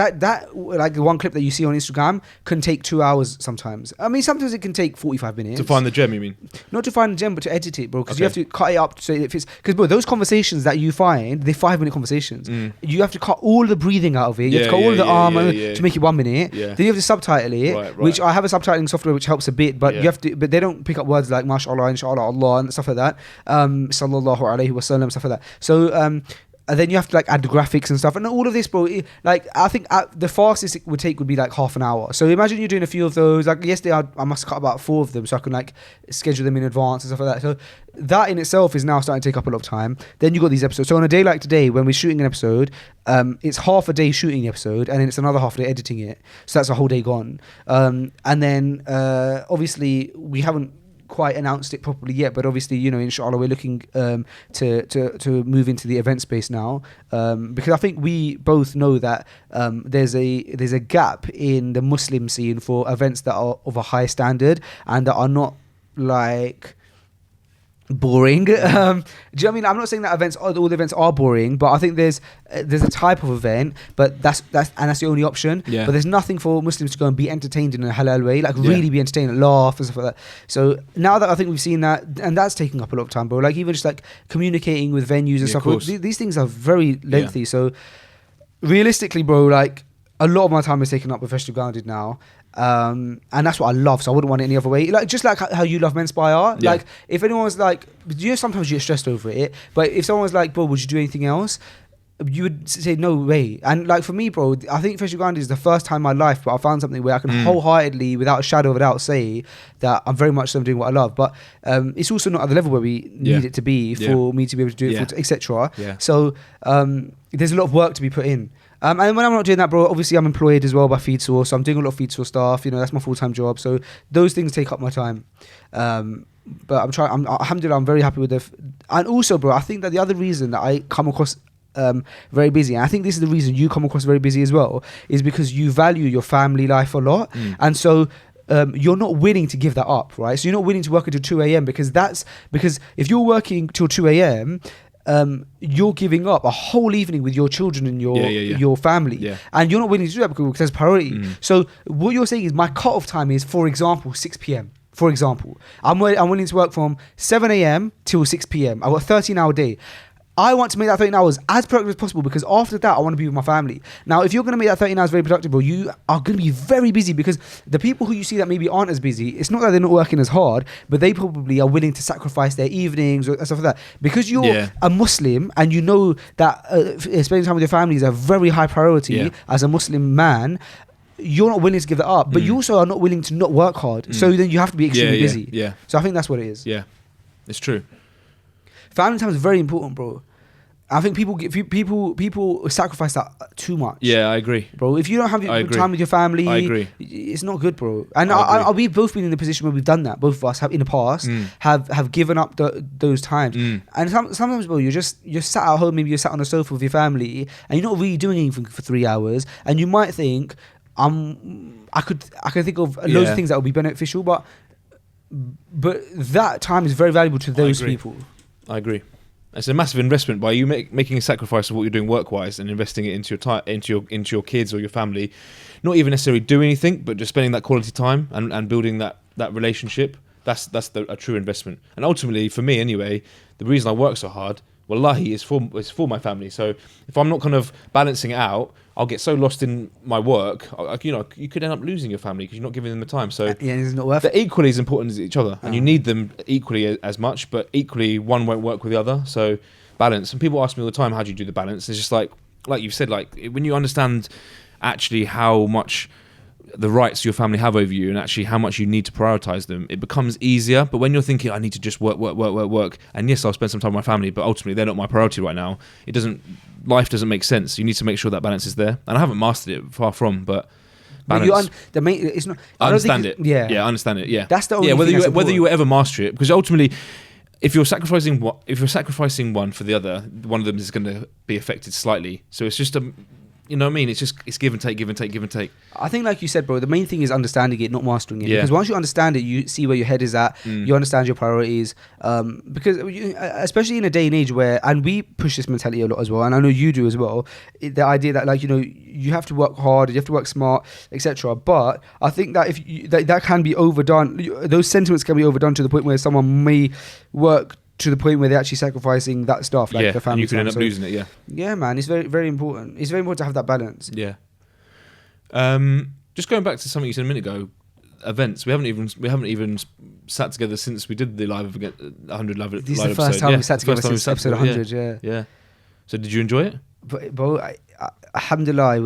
like the one clip that you see on Instagram can take 2 hours sometimes. I mean, sometimes it can take 45 minutes To find the gem, you mean? Not to find the gem, but to edit it, bro. Because you have to cut it up so it fits. Because bro, those conversations that you find, they're 5-minute conversations. You have to cut all the breathing out of it. You have to cut all the armor to make it 1 minute. Yeah. Then you have to subtitle it, Right. which I have a subtitling software which helps a bit, but you have to. But they don't pick up words like mashallah, inshallah, Allah, and stuff like that. Sallallahu alaihi wasallam, stuff like that. So and then you have to like add the graphics and stuff, and all of this, bro. Like I think the fastest it would take would be like half an hour. So imagine you're doing a few of those. Like yesterday, I must cut about 4 of them, so I can like schedule them in advance and stuff like that. So that in itself is now starting to take up a lot of time. Then you got these episodes. So on a day like today, when we're shooting an episode, it's half a day shooting the episode, and then it's another half a day editing it. So that's a whole day gone. And then obviously we haven't quite announced it properly yet, but obviously, you know, inshallah, we're looking to move into the event space now, because I think we both know that there's a gap in the Muslim scene for events that are of a high standard and that are not like boring. Do you know what I mean? I'm not saying that all the events are boring, but I think there's a type of event, but that's the only option. Yeah. But there's nothing for Muslims to go and be entertained in a halal way, like really be entertained and laugh and stuff like that. So now that I think we've seen that, and that's taking up a lot of time, bro. Like even just like communicating with venues and stuff. These things are very lengthy. So realistically, bro, like a lot of my time is taken up with Freshly Grounded now. And that's what I love, so I wouldn't want it any other way. Like just like how you love menspire. Like if anyone's like, you know, sometimes you get stressed over it, but if someone's like, bro, would you do anything else, you would say no way. And like for me, bro, I think Freshly Grounded is the first time in my life but I found something where I can wholeheartedly, without a shadow of a doubt, say that I'm very much so doing what I love. But it's also not at the level where we need it to be for me to be able to do it, etc. So there's a lot of work to be put in. And when I'm not doing that, bro, obviously I'm employed as well by FeedSource, so I'm doing a lot of FeedSource stuff. You know, that's my full-time job. So those things take up my time. But alhamdulillah, I'm very happy with and also, bro, I think that the other reason that I come across very busy, and I think this is the reason you come across very busy as well, is because you value your family life a lot. And so you're not willing to give that up, right? So you're not willing to work until 2 a.m. because if you're working till 2 a.m., you're giving up a whole evening with your children and your family, and you're not willing to do that because there's priority. So what you're saying is my cut-off time is, for example, 6 p.m. For example, I'm willing to work from 7 a.m. till 6 p.m. I've got a 13-hour day. I want to make that 13 hours as productive as possible because after that, I want to be with my family. Now, if you're going to make that 13 hours very productive, bro, you are going to be very busy because the people who you see that maybe aren't as busy, it's not that they're not working as hard, but they probably are willing to sacrifice their evenings or stuff like that. Because you're a Muslim and you know that spending time with your family is a very high priority as a Muslim man, you're not willing to give that up, but you also are not willing to not work hard. So then you have to be extremely busy. Yeah. So I think that's what it is. Yeah, it's true. Family time is very important, bro. I think people sacrifice that too much. Yeah, I agree, bro. If you don't have time with your family, I agree. It's not good, bro. And we've both been in the position where we've done that. Both of us have in the past have given up those times. And sometimes, bro, you're sat at home, maybe you're sat on a sofa with your family, and you're not really doing anything for 3 hours, and you might think, I could think of loads of things that would be beneficial, but that time is very valuable to those people. I agree. It's a massive investment by you making a sacrifice of what you're doing work-wise and investing it into your time, into your kids or your family. Not even necessarily do anything, but just spending that quality time and building that relationship. That's a true investment. And ultimately, for me anyway, the reason I work so hard, wallahi, is for my family. So if I'm not kind of balancing it out, I'll get so lost in my work. You could end up losing your family because you're not giving them the time. So it's not worth it. They're equally as important as each other, and you need them equally as much. But equally, one won't work with the other. So balance. And people ask me all the time, "How do you do the balance?" It's just like you've said, like when you understand actually how much the rights your family have over you and actually how much you need to prioritize them, it becomes easier. But when you're thinking, I need to just work, and yes, I'll spend some time with my family, but ultimately they're not my priority right now, life doesn't make sense. You need to make sure that balance is there. And I haven't mastered it, far from, but balance. It's not. I understand it. Yeah, I understand it. Yeah, that's the only thing whether you ever master it, because ultimately, if you're sacrificing one for the other, one of them is going to be affected slightly. So it's just you know what I mean? It's give and take, give and take, give and take. I think, like you said, bro, the main thing is understanding it, not mastering it. Yeah. Because once you understand it, you see where your head is at. You understand your priorities. Because especially in a day and age where, and we push this mentality a lot as well, and I know you do as well, the idea that you have to work hard, you have to work smart, etc. But I think that that can be overdone. Those sentiments can be overdone to the point where someone may work to the point where they're actually sacrificing that stuff, like the family. And you can end up losing it. Yeah, man, it's very, very important. It's very important to have that balance. Yeah. Just going back to something you said a minute ago, events. We haven't even sat together since we did the live 100 live episode. This is the first time we sat together since episode 100. Yeah. So did you enjoy it? But alhamdulillah, it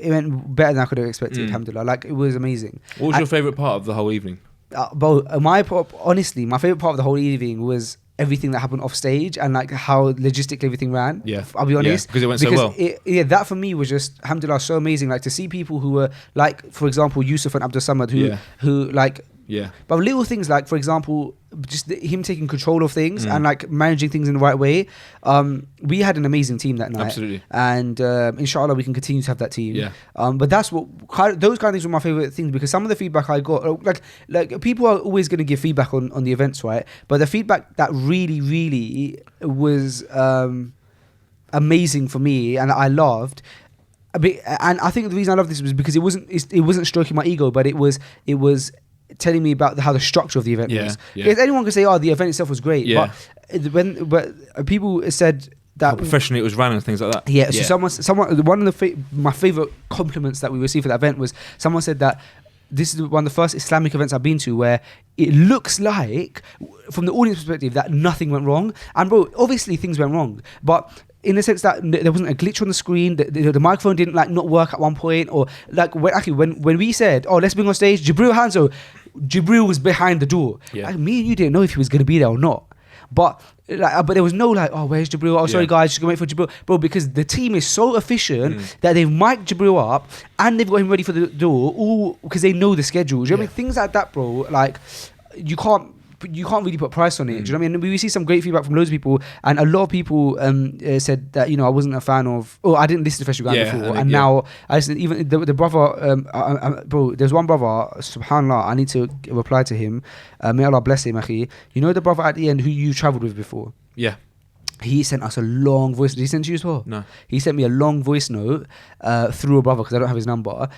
went better than I could have expected. Alhamdulillah, like it was amazing. What was your favourite part of the whole evening? Honestly, my favourite part of the whole evening was everything that happened off stage and like how logistically everything ran. Yeah, I'll be honest, because it went so well. That for me was just alhamdulillah so amazing. Like to see people who were like, for example, Yusuf and Abdul Samad, who like Yeah. But little things like, for example, just him taking control of things and like managing things in the right way. We had an amazing team that night. Absolutely. And inshallah, we can continue to have that team. Yeah. But that's those kind of things were my favorite things, because some of the feedback I got, like people are always going to give feedback on the events, right? But the feedback that really was amazing for me and I loved. And I think the reason I love this was because it wasn't stroking my ego, but it was telling me about how the structure of the event was. Yeah. Because anyone can say, "Oh, the event itself was great," Yeah. but people said that How professionally it was ran and things like that. Yeah. So someone one of my favorite compliments that we received for that event was someone said that this is one of the first Islamic events I've been to where it looks like, from the audience perspective, that nothing went wrong. And bro, obviously things went wrong, but in the sense that there wasn't a glitch on the screen, the microphone didn't like not work at one point, or like when we said, "Oh, let's bring on stage Jibril Hanzo," Jibril was behind the door. Yeah. Like, me and you didn't know if he was going to be there or not. But there was no like, "Oh, where's Jibril? Oh, sorry guys, just gonna wait for Jibril." Bro, because the team is so efficient that they've mic'd Jibril up and they've got him ready for the door, all because they know the schedule. Do you know what I mean? Things like that, bro. Like you can't really put a price on it. Do you know what I mean? We see some great feedback from loads of people, and a lot of people said that, I wasn't a fan of, I didn't listen to Freshly Grounded before, and now I listen. Even the brother, bro, there's one brother, subhanallah, I need to reply to him. May Allah bless him, akhi. You know the brother at the end who you travelled with before? Yeah. He sent us a long voice. Did he send you as well? No. He sent me a long voice note through a brother, because I don't have his number,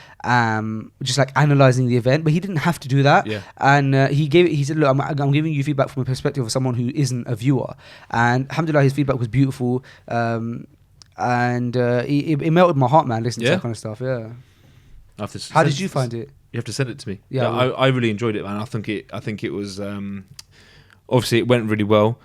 just like analysing the event. But he didn't have to do that. Yeah. And he said, "Look, I'm giving you feedback from a perspective of someone who isn't a viewer." And alhamdulillah, his feedback was beautiful. And it melted my heart, man, listening to that kind of stuff. Yeah. How did you find it? You have to send it to me. Yeah, I really enjoyed it, man. I think it was obviously it went really well.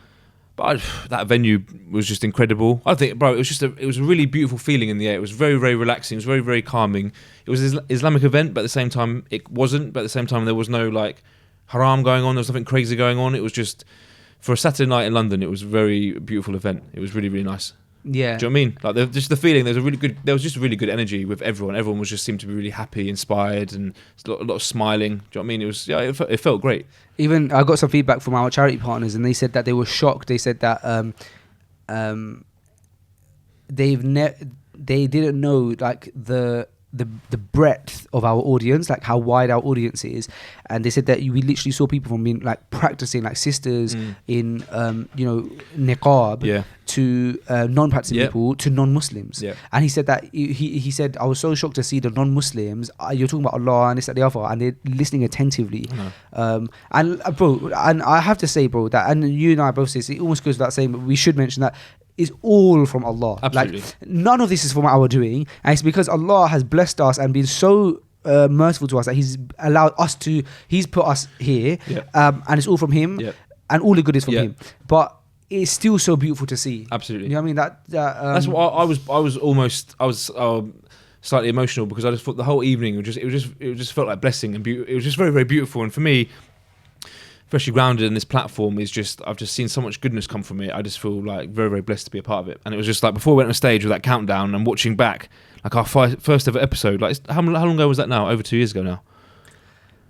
But that venue was just incredible. I think, bro, it was a really beautiful feeling in the air. It was very, very relaxing. It was very, very calming. It was an Islamic event, but at the same time, it wasn't. But at the same time, there was no like haram going on. There was nothing crazy going on. It was just, for a Saturday night in London, it was a very beautiful event. It was really, really nice. Yeah. Do you know what I mean? Like just the feeling. There was just a really good energy with everyone. Everyone was just seemed to be really happy, inspired, and a lot of smiling. Do you know what I mean? It was it felt great. Even I got some feedback from our charity partners, and they said that they were shocked. They said that they didn't know like the breadth of our audience, like how wide our audience is, and they said that we literally saw people from being like practicing, like sisters in niqab to non-practicing people to non-Muslims. And he said that he said, "I was so shocked to see the non-Muslims, you're talking about Allah and this, that, the other, and they're listening attentively." And bro, and I have to say, bro, that, and you and I both say, it almost goes without saying, but we should mention that is all from Allah. Absolutely. Like, none of this is from our doing, and it's because Allah has blessed us and been so merciful to us that He's put us here, and it's all from Him, and all the good is from Him. But it's still so beautiful to see. Absolutely. You know what I mean? That's what I was slightly emotional, because I just thought the whole evening it just felt like blessing and it was just very, very beautiful. And for me, Freshly Grounded and this platform is just, I've just seen so much goodness come from it. I just feel like very, very blessed to be a part of it. And it was just like, before we went on stage with that countdown and watching back, like our first ever episode, like how long ago was that now? Over 2 years ago now.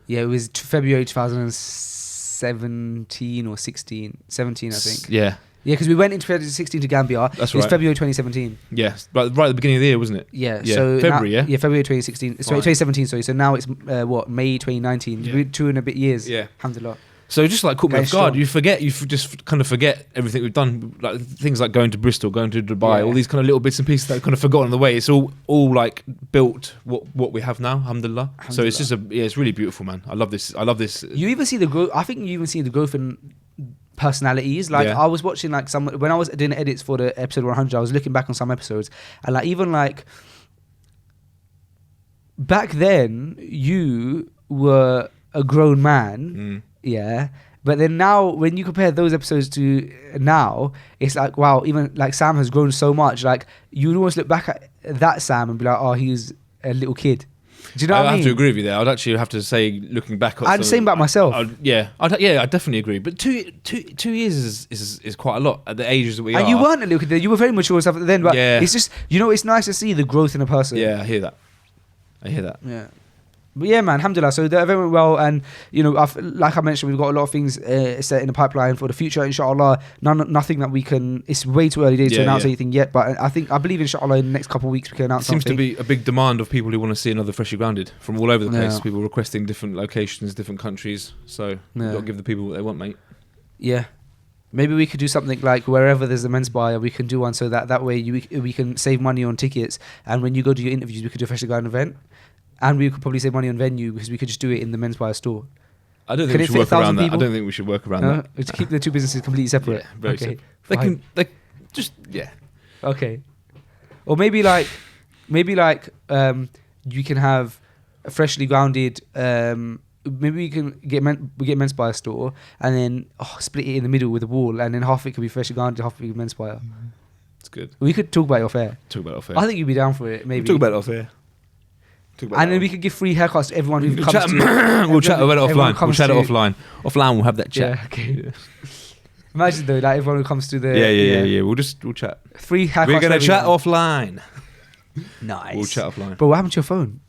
Yeah, it was February 2017 or 17, I think. Yeah. Yeah, because we went into 2016 to Gambia. That's It was right. February 2017. Yes, but right at the beginning of the year, wasn't it? Yeah. Yeah. So February, now, February 2016. Sorry, 2017, sorry. So now it's, May 2019. Yeah. 2 and a bit years. Yeah. Alhamdulillah. So just like caught me Very off guard. strong. You just kind of forget everything we've done, like things like going to Bristol, going to Dubai, all these kind of little bits and pieces that I kind of forgot on the way. It's all like built what we have now, alhamdulillah. So it's just it's really beautiful, man. I love this. You even see the growth. I think you even see the growth in personalities. Like I was watching like when I was doing edits for the episode 100, I was looking back on some episodes, and like even like back then you were a grown man. Yeah. But then now, when you compare those episodes to now, it's like, wow, even like Sam has grown so much. Like, you would almost look back at that Sam and be like, oh, he's a little kid. Do you know what I mean? I have to agree with you there. I'd actually have to say, looking back, I'm the same about myself. I definitely agree. But two years is quite a lot at the ages that we are. And you weren't a little kid then. You were very mature and stuff then. But it's just, it's nice to see the growth in a person. Yeah, I hear that. Yeah. But yeah, man, alhamdulillah. So the event went well, and like I mentioned, we've got a lot of things set in the pipeline for the future, inshallah. Nothing that we can. It's way too early days to announce anything yet, but I believe inshallah in the next couple of weeks we can announce something. Seems to be a big demand of people who want to see another Freshly Grounded from all over the place. People requesting different locations, different countries. So we've got to give the people what they want, mate. Yeah. Maybe we could do something like wherever there's a menspire, we can do one so that way we can save money on tickets. And when you go to your interviews, we could do a Freshly Grounded event. And we could probably save money on venue because we could just do it in the menspire store. I don't think we should work around that. I don't think we should work around that. To keep the two businesses completely separate. Yeah, very separate. They just. Okay. Or maybe you can have a Freshly Grounded. Maybe we can get menspire store and then split it in the middle with a wall, and then half of it could be Freshly Grounded, half of it could be menspire. It's good. We could talk about it off air. I think you'd be down for it. Maybe talk about it off air. And then we could give free haircuts to everyone who comes to. We'll chat about it offline. We'll chat it offline. Offline, we'll have that chat. Yeah, okay. Yeah. Imagine though, like everyone who comes to the. Yeah. We'll chat. Free haircuts. We're gonna chat offline. Nice. We'll chat offline. But what happened to your phone?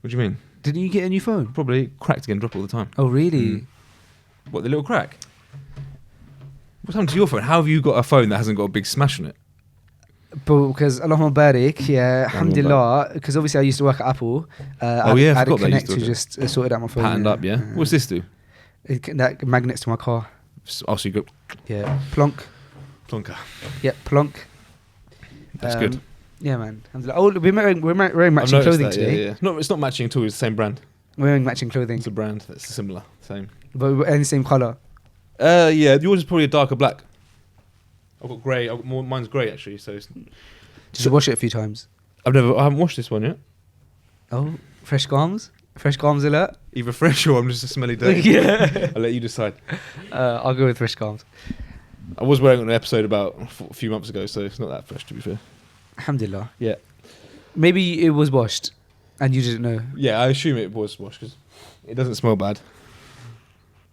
What do you mean? Didn't you get a new phone? Probably cracked again, drop all the time. Oh really? What, the little crack? What's happened to your phone? How have you got a phone that hasn't got a big smash on it? But because Allahumma barik, alhamdulillah, because obviously I used to work at Apple. I had a Connect who just sorted out my phone. Patterned up, yeah. What's this do? That magnets to my car. Oh, so you go. Yeah, plonk. Plonker. Yeah, plonk. That's good. Yeah, man. Oh, we're wearing matching clothing today. Yeah. No, it's not matching at all. It's the same brand. We're wearing matching clothing. It's a brand that's similar, same. But we're in the same colour. Yeah, yours is probably a darker black. I've got grey. Mine's grey actually. So Did you wash it a few times? I haven't washed this one yet. Oh, fresh garms alert. Either fresh or I'm just a smelly dirty. Yeah. I'll let you decide. I'll go with fresh garms. I was wearing it on an episode about a few months ago, so it's not that fresh to be fair. Alhamdulillah. Yeah. Maybe it was washed and you didn't know. Yeah, I assume it was washed because it doesn't smell bad.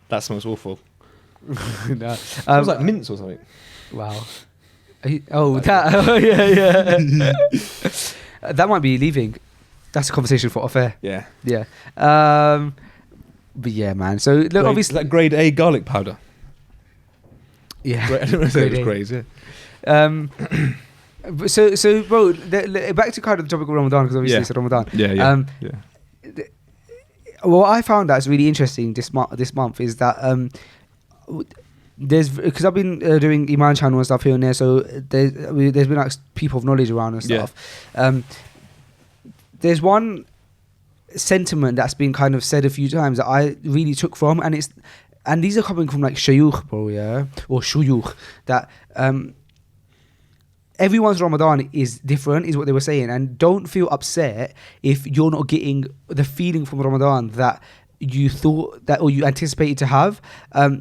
That smells awful. No. It smells like mints or something. Wow. That. Oh, yeah. That might be leaving. That's a conversation for off air. Yeah. Yeah. But yeah, man. So look, obviously, that grade A garlic powder. Yeah. I don't want to say it was grades. Yeah. So bro, back to kind of the topic of Ramadan because obviously it's Ramadan. Yeah. What I found that's really interesting this month is that there's because I've been doing Iman channel and stuff here and there, so there's been like people of knowledge around and stuff. There's one sentiment that's been kind of said a few times that I really took from, and these are coming from like shayukh, bro, or shuyukh, that everyone's Ramadan is different, is what they were saying, and don't feel upset if you're not getting the feeling from Ramadan that you thought that or you anticipated to have,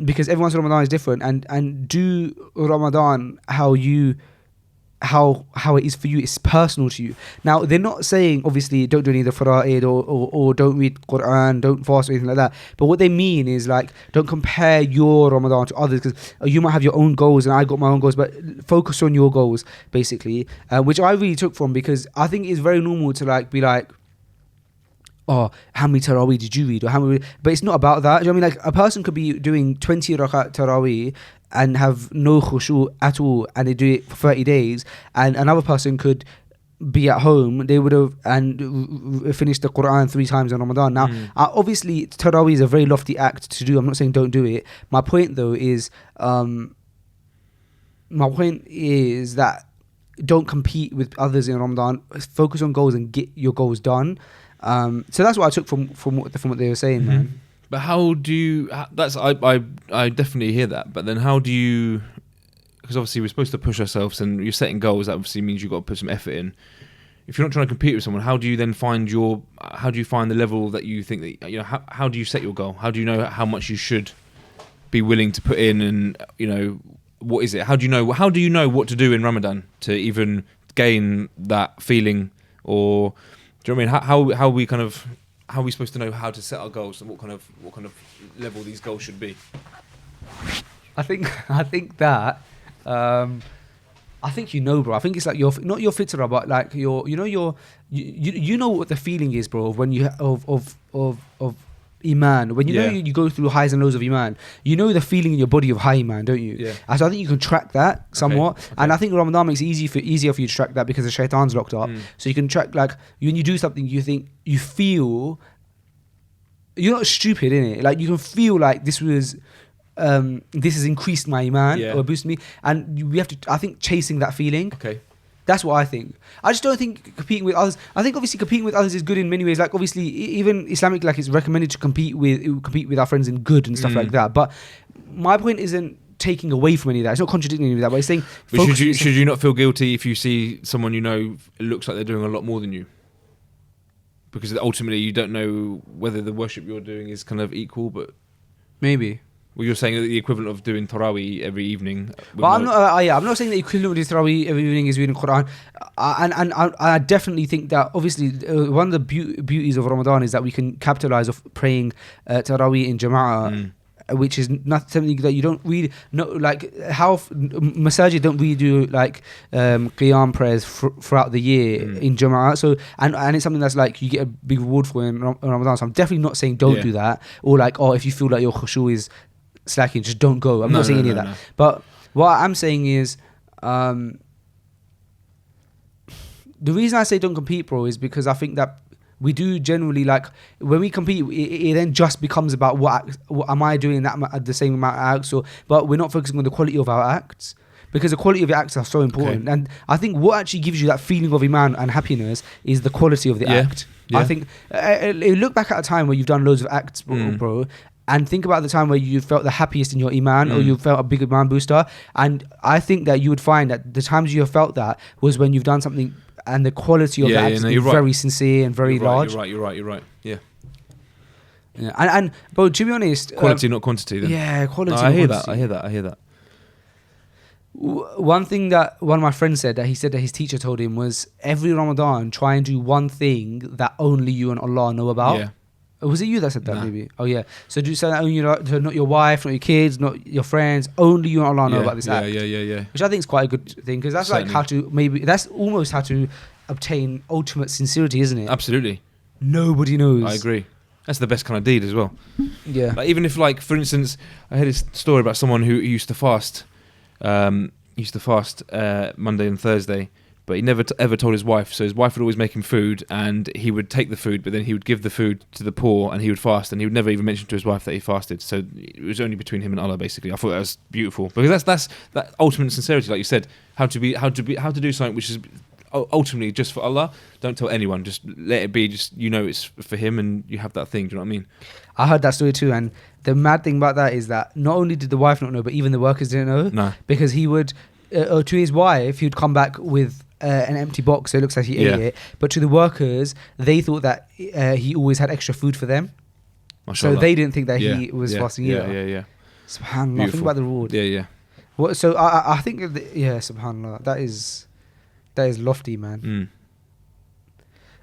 because everyone's Ramadan is different, and do Ramadan how it is for you. It's personal to you. Now they're not saying obviously don't do any of the fara'id or don't read Quran, don't fast or anything like that, but what they mean is like don't compare your Ramadan to others, because you might have your own goals and I got my own goals, but focus on your goals basically, which I really took from, because I think it's very normal to like be like, oh, how many Taraweeh did you read? Or how many? But it's not about that. Do you know what I mean? Like a person could be doing 20 rakat Taraweeh and have no khushu at all, and they do it for 30 days, and another person could be at home, they would have and finished the Quran 3 times in Ramadan. Now, obviously, Taraweeh is a very lofty act to do. I'm not saying don't do it. My point though is, that don't compete with others in Ramadan. Focus on goals and get your goals done. So that's what I took from what they were saying, man. But how do you? I definitely hear that. But then how do you? Because obviously we're supposed to push ourselves, and you're setting goals. That obviously means you've got to put some effort in. If you're not trying to compete with someone, how do you then find how do you find the level that you think that How do you set your goal? How do you know how much you should be willing to put in, and what is it? How do you know what to do in Ramadan to even gain that feeling? Or do you know what I mean? How are we supposed to know how to set our goals and what kind of level these goals should be? I think that I think bro. I think it's like not your fitrah, but like you know what the feeling is, bro. When you of Iman, when you know you go through highs and lows of Iman, you know the feeling in your body of high Iman, don't you? Yeah. And so I think you can track that somewhat. Okay. And I think Ramadan makes it easier for you to track that because the shaitan's locked up. So you can track, like, when you do something, you think, you feel, you're not stupid, innit? Like, you can feel like this has increased my Iman or boosted me. And we have to, I think, chasing that feeling. Okay. That's what I think. I just don't think competing with others. I think obviously competing with others is good in many ways. Like, obviously, even Islamic, like, it's recommended to compete with our friends in good and stuff like that. But my point isn't taking away from any of that. It's not contradicting any of that. But it's saying, but should you not feel guilty if you see someone you know it looks like they're doing a lot more than you? Because ultimately you don't know whether the worship you're doing is kind of equal, but maybe. Well, you're saying that the equivalent of doing Tarawih every evening. But I'm not saying that the equivalent of Tarawih every evening is reading Quran. And I definitely think that, obviously, one of the beauties of Ramadan is that we can capitalize off praying Tarawih in Jama'ah, which is not something that you don't really know, like how Masajid don't really do, like Qiyam prayers throughout the year in Jama'ah. So and it's something that's like you get a big reward for in Ramadan. So I'm definitely not saying don't do that, or like, if you feel like your khushu is slacking, just don't go. I'm not saying any of that. But what I'm saying is, the reason I say don't compete, bro, is because I think that we do generally, like, when we compete, it then just becomes about what am I doing the same amount of acts, but we're not focusing on the quality of our acts, because the quality of your acts are so important. And I think what actually gives you that feeling of Iman and happiness is the quality of the act. I think look back at a time where you've done loads of acts, bro, and think about the time where you felt the happiest in your Iman, or you felt a big Iman booster. And I think that you would find that the times you have felt that was when you've done something and the quality of the act has been very sincere and very large. You're right. Yeah. And but to be honest, quality, not quantity. Then. Yeah, quality. No, I hear that. One thing that one of my friends said, that he said that his teacher told him, was every Ramadan try and do one thing that only you and Allah know about. Yeah. Was it you that said that? Maybe. Oh yeah. So do so that only not your wife, not your kids, not your friends. Only you and Allah know about this act. Yeah. Which I think is quite a good thing, because that's like that's almost how to obtain ultimate sincerity, isn't it? Absolutely. Nobody knows. I agree. That's the best kind of deed as well. Yeah. Like, even if, like, for instance, I heard this story about someone who used to fast. Monday and Thursday. But he never ever told his wife. So his wife would always make him food, and he would take the food, but then he would give the food to the poor, and he would fast, and he would never even mention to his wife that he fasted. So it was only between him and Allah, basically. I thought that was beautiful, because that's that ultimate sincerity, like you said, how to do something which is ultimately just for Allah. Don't tell anyone. Just let it be. Just, it's for Him, and you have that thing. Do you know what I mean? I heard that story too, and the mad thing about that is that not only did the wife not know, but even the workers didn't know. No. Because he would, to his wife, he would come back with an empty box, so it looks like he ate it. But to the workers, they thought that he always had extra food for them. Mashallah. So they didn't think that he was fasting either. Yeah. SubhanAllah. Think about the reward. Yeah. So I think, SubhanAllah. That is lofty, man.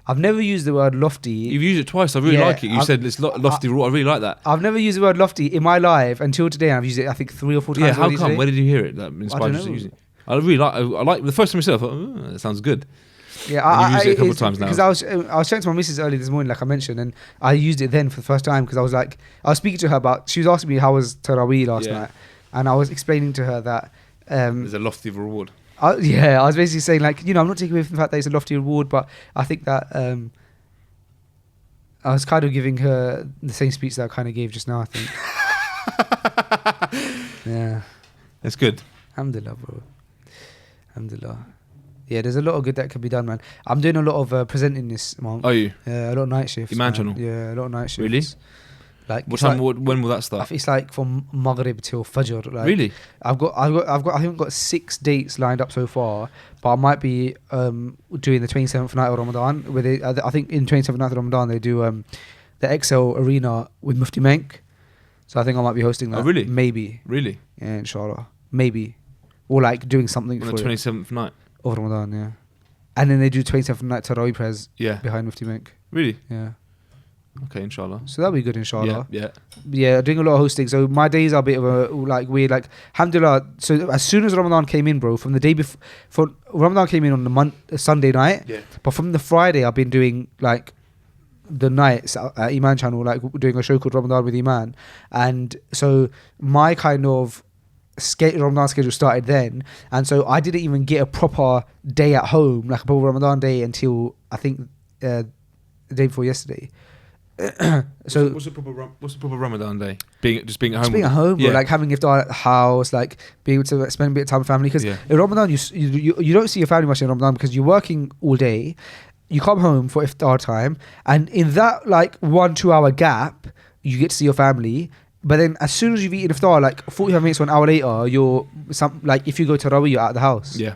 I've never used the word lofty. You've used it twice. I really like it. You said it's lofty. I really like that. I've never used the word lofty in my life until today. I've used it, I think, 3 or 4 times. Yeah, how come? Where did you hear it? That inspired you to use it. I really like the first time myself. I thought, that sounds good. Yeah, I used it a couple of times now. Because I was chatting to my missus earlier this morning, like I mentioned, and I used it then for the first time, because I was speaking to her about. She was asking me how was Tarawih last night, and I was explaining to her that there's a lofty reward. I was basically saying, like, I'm not taking away from the fact that it's a lofty reward, but I think that I was kind of giving her the same speech that I kind of gave just now, I think. Yeah, that's good. Alhamdulillah, bro. Alhamdulillah. Yeah, there's a lot of good that could be done, man. I'm doing a lot of presenting this month. Are you? Yeah, a lot of night shifts. Iman channel? Yeah, a lot of night shifts. Really? Like, what time? When will that start? It's like from Maghrib till Fajr. Like, really? I haven't got 6 dates lined up so far, but I might be doing the 27th night of Ramadan. I think in 27th night of Ramadan they do the XL Arena with Mufti Menk. So I think I might be hosting that. Oh, really? Maybe. Really? Yeah, inshallah. Maybe. Or like doing something on for the 27th night of Ramadan, yeah. And then they do 27th night Tarawih prayers behind Mufti Menk. Really? Yeah. Okay, inshallah. So that'll be good, inshallah. Yeah. Doing a lot of hosting. So my days are a bit of a like weird. Like, alhamdulillah. So as soon as Ramadan came in, bro, from the day before, Ramadan came in on the Sunday night. Yeah. But from the Friday, I've been doing like the nights at Iman channel, like doing a show called Ramadan with Iman, and so my kind of Ramadan schedule started then, and so I didn't even get a proper day at home, like a proper Ramadan day, until I think the day before yesterday. So what's the proper Ramadan day? Being at home. Just being at home, or like having iftar at the house, like being able to spend a bit of time with family. Because in Ramadan, you don't see your family much in Ramadan because you're working all day. You come home for iftar time, and in that like 1-2 hour gap, you get to see your family. But then as soon as you've eaten iftar, like 45 minutes to an hour later, if you go to Tarawih, you're out of the house. Yeah.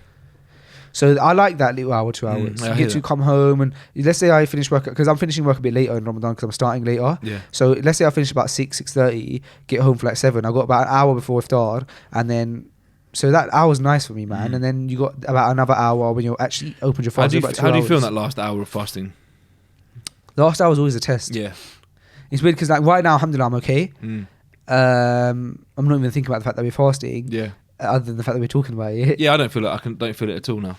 So I like that little hour, 2 hours. You get to come home, and let's say I finish work, because I'm finishing work a bit later in Ramadan because I'm starting later. Yeah. So let's say I finish about 6:30, get home for like 7. I got about an hour before iftar, and then so that hour's nice for me, man. And then you got about another hour when you're actually open your fast. How do you feel in that last hour of fasting? The last hour is always a test. Yeah. It's weird because like right now, alhamdulillah, I'm okay. I'm not even thinking about the fact that we're fasting. Yeah. Other than the fact that we're talking about it. Yeah, I don't feel it. Don't feel it at all now.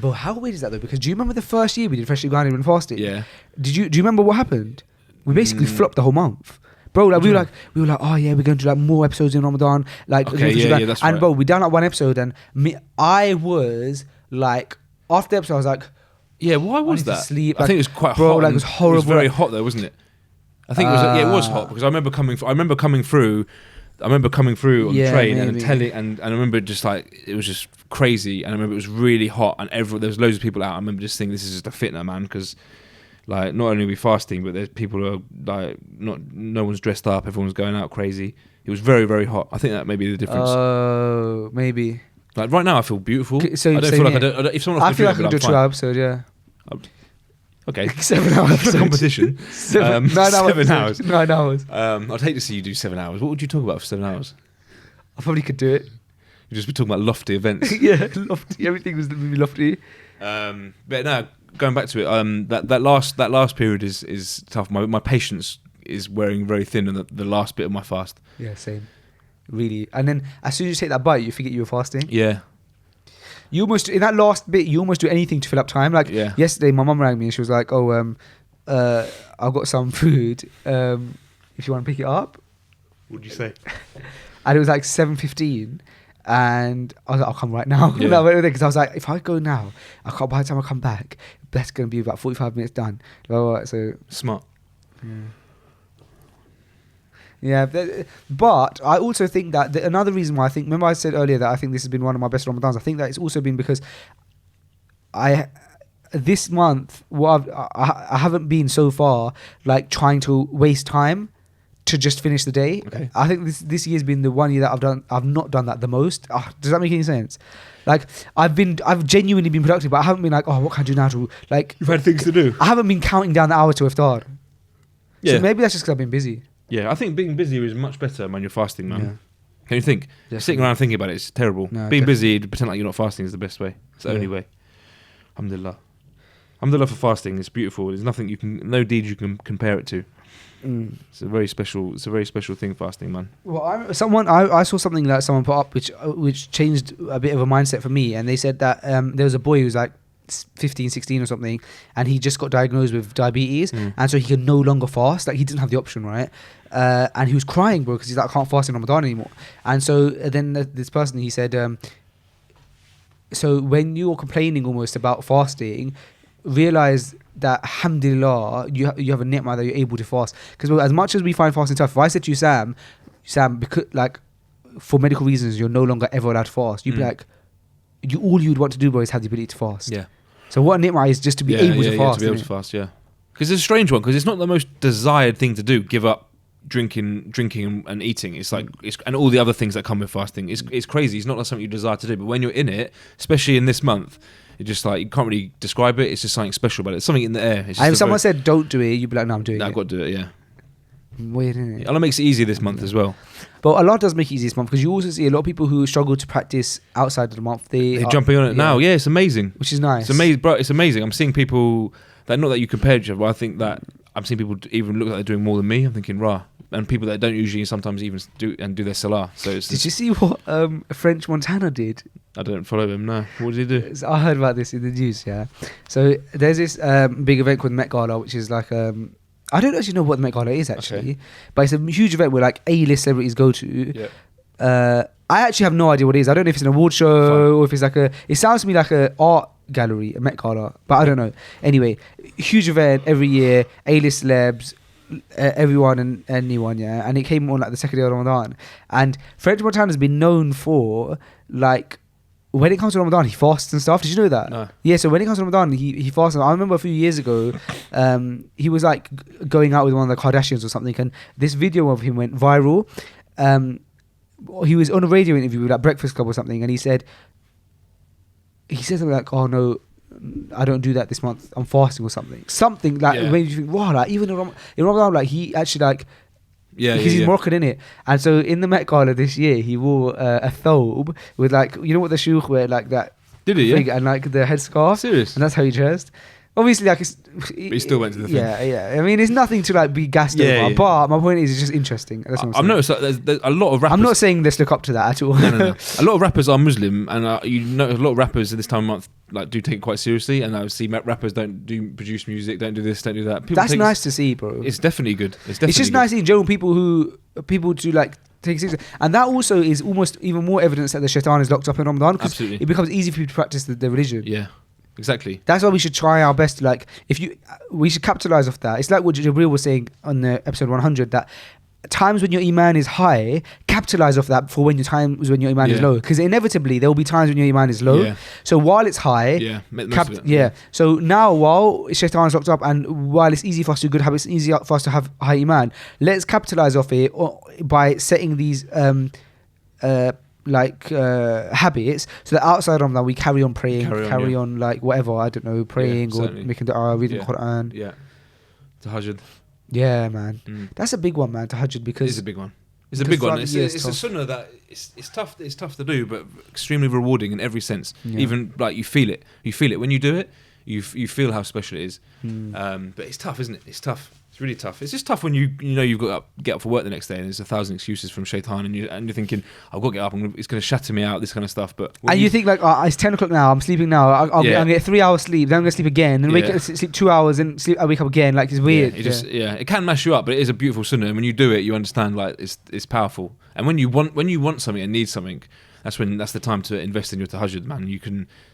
But how weird is that though? Because do you remember the first year we did Freshly Grounded and fasting? Yeah. Do you remember what happened? We basically flopped the whole month. Bro, like we were like, oh yeah, we're going to do like more episodes in Ramadan. Like, okay, yeah, that's right. And bro, we done like one episode, and I was like, after the episode, I was like, yeah, why was that? Sleep. I think it was quite bro, hot. Like it was horrible. It was very hot though, wasn't it? I think it was. It was hot because I remember coming through on the train and telling, and I remember just like it was just crazy, and I remember it was really hot, and there was loads of people out. I remember just thinking this is just a fitna, man, because like not only are we fasting, but there's people who are like no one's dressed up, everyone's going out crazy. It was very, very hot. I think that may be the difference. Oh, maybe. Like right now, I feel beautiful. So I don't feel like I don't. If someone else I feel like I could do a 2-hour episode, yeah. Okay. 7 hours. It's a competition. 9 hours. 7 hours. 9 hours. I'd hate to see you do 7 hours. What would you talk about for 7 hours? I probably could do it. You'd just be talking about lofty events. Yeah, lofty. Everything was really lofty. But no, going back to it, that last period is tough. My patience is wearing very thin in the last bit of my fast. Yeah, same. Really. And then as soon as you take that bite, you forget you were fasting. Yeah. You almost, in that last bit, you almost do anything to fill up time. Like yesterday, my mum rang me and she was like, "Oh, I've got some food. If you want to pick it up." What did you say? And it was like 7:15, and I was like, "I'll come right now." Yeah. Because I was like, if I go now, by the time I come back, that's going to be about 45 minutes done. So smart. Yeah, but I also think that another reason why remember I said earlier that I think this has been one of my best Ramadans. I think that it's also been because this month I haven't been so far like trying to waste time to just finish the day. Okay. I think this year's been the one year that I've not done that the most. Does that make any sense? Like I've genuinely been productive, but I haven't been like, oh, what can I do now to like? You've had things to do. I haven't been counting down the hour to iftar. Yeah. So maybe that's just because I've been busy. Yeah, I think being busy is much better when you're fasting, man. Yeah. Can you think? Definitely. Sitting around thinking about it is terrible. No, being definitely. busy, pretend like you're not fasting is the best way. It's the only way. Alhamdulillah. Alhamdulillah for fasting. It's beautiful. There's no deed you can compare it to. It's a very special thing, fasting, man. Well, I saw something that someone put up which changed a bit of a mindset for me, and they said that there was a boy who was like 15, 16 or something, and he just got diagnosed with diabetes, and so he could no longer fast. Like he didn't have the option, right? And he was crying, bro, because he's like, I can't fast in Ramadan anymore. And so then this person, he said, so when you're complaining almost about fasting, realize that alhamdulillah you have a ni'mah that you're able to fast. Because as much as we find fasting tough, if I said to you, Sam, because like for medical reasons you're no longer ever allowed to fast, you'd be like, all you'd want to do, bro, is have the ability to fast. Yeah. So what a ni'mah is just to be able to fast. To be able to fast, yeah. Because it's a strange one, because it's not the most desired thing to do. Give up drinking and eating. It's like and all the other things that come with fasting. It's crazy. It's not like something you desire to do. But when you're in it, especially in this month, it's just like you can't really describe it. It's just something special about it. It's something in the air. It's just and if someone said don't do it, you'd be like, no, I'm doing it. I've got to do it. Yeah. Weird, isn't it? Allah makes it easy this month as well. But Allah does make it easy this month, because you also see a lot of people who struggle to practice outside of the month. They're jumping on it now. Yeah, it's amazing. Which is nice. It's amazing, bro. It's amazing. I'm seeing people that, not that you compare each other, but I think that I'm seeing people even look like they're doing more than me. I'm thinking, rah. And people that don't usually sometimes even do their salah. So Did you see what French Montana did? I don't follow him. No, what did he do? So I heard about this in the news. Yeah, so there's this big event called Met Gala, which is like I don't actually know what the Met Gala is actually, but it's a huge event where like A-list celebrities go to. Yeah. I actually have no idea what it is. I don't know if it's an award show or if it's like it sounds to me like a art gallery, a Met Gala, but I don't know. Anyway, huge event every year, A-list celebs. Everyone and anyone, yeah, and it came on like the second day of Ramadan. And French Montana has been known for like when it comes to Ramadan, he fasts and stuff. Did you know that? No. Yeah, so when it comes to Ramadan, he fasts. I remember a few years ago, he was like going out with one of the Kardashians or something, and this video of him went viral. He was on a radio interview with like Breakfast Club or something, and he said something like, "Oh no, I don't do that this month. I'm fasting or something." Something like made you think, wow, like even in Ramadan, like he actually like, because he's Moroccan, innit? And so in the Met Gala this year, he wore a thobe with like, you know what the shuyukh wear, like that. Did he? And like the headscarf. Serious? And that's how he dressed. Obviously, like, but he still went to the thing. Yeah. I mean, it's nothing to like be gassed over. But my point is, it's just interesting. That's what I've noticed that there's a lot of rappers. I'm not saying let's look up to that at all. No. A lot of rappers are Muslim, and you know, a lot of rappers at this time of month like do take it quite seriously. And I see rappers don't produce music, don't do this, don't do that. That's nice to see, bro. It's definitely good. It's just nice seeing general people to like take it seriously. And that also is almost even more evidence that the shaitan is locked up in Ramadan, because it becomes easy for you to practice the religion. Yeah. Exactly. That's why we should try our best to like. We should capitalize off that. It's like what Jabril was saying on the episode 100, that times when your iman is high, capitalize off that for times when your iman is low, because inevitably there will be times when your iman is low. So while it's high, So now while shaitan is locked up, and while it's easy for us to do good habits, easy for us to have high iman, let's capitalize off it by setting these habits, so that outside of Ramadan we carry on praying, carry on like whatever, I don't know, praying or making dua, reading Quran. Yeah. Tahajjud. Yeah, man. That's a big one, man. Tahajjud, because it's a big one. It's a big one. It's a sunnah that it's tough. It's tough to do, but extremely rewarding in every sense. Yeah. Even like you feel it. You feel it when you do it. You feel how special it is. But it's tough, isn't it? It's tough. It's really tough. It's just tough when you know you've got to get up for work the next day, and there's 1,000 excuses from shaitan, and you're thinking, I've got to get up. It's going to shatter me out. This kind of stuff. But you think like, it's 10 o'clock now. I'm sleeping now. I'll get 3 hours sleep. Then I'm going to sleep again. Then wake up, sleep 2 hours, and I wake up again. Like, it's weird. It can mash you up, but it is a beautiful sunnah. And when you do it, you understand like it's powerful. And when you want something and need something, that's the time to invest in your tahajjud, man.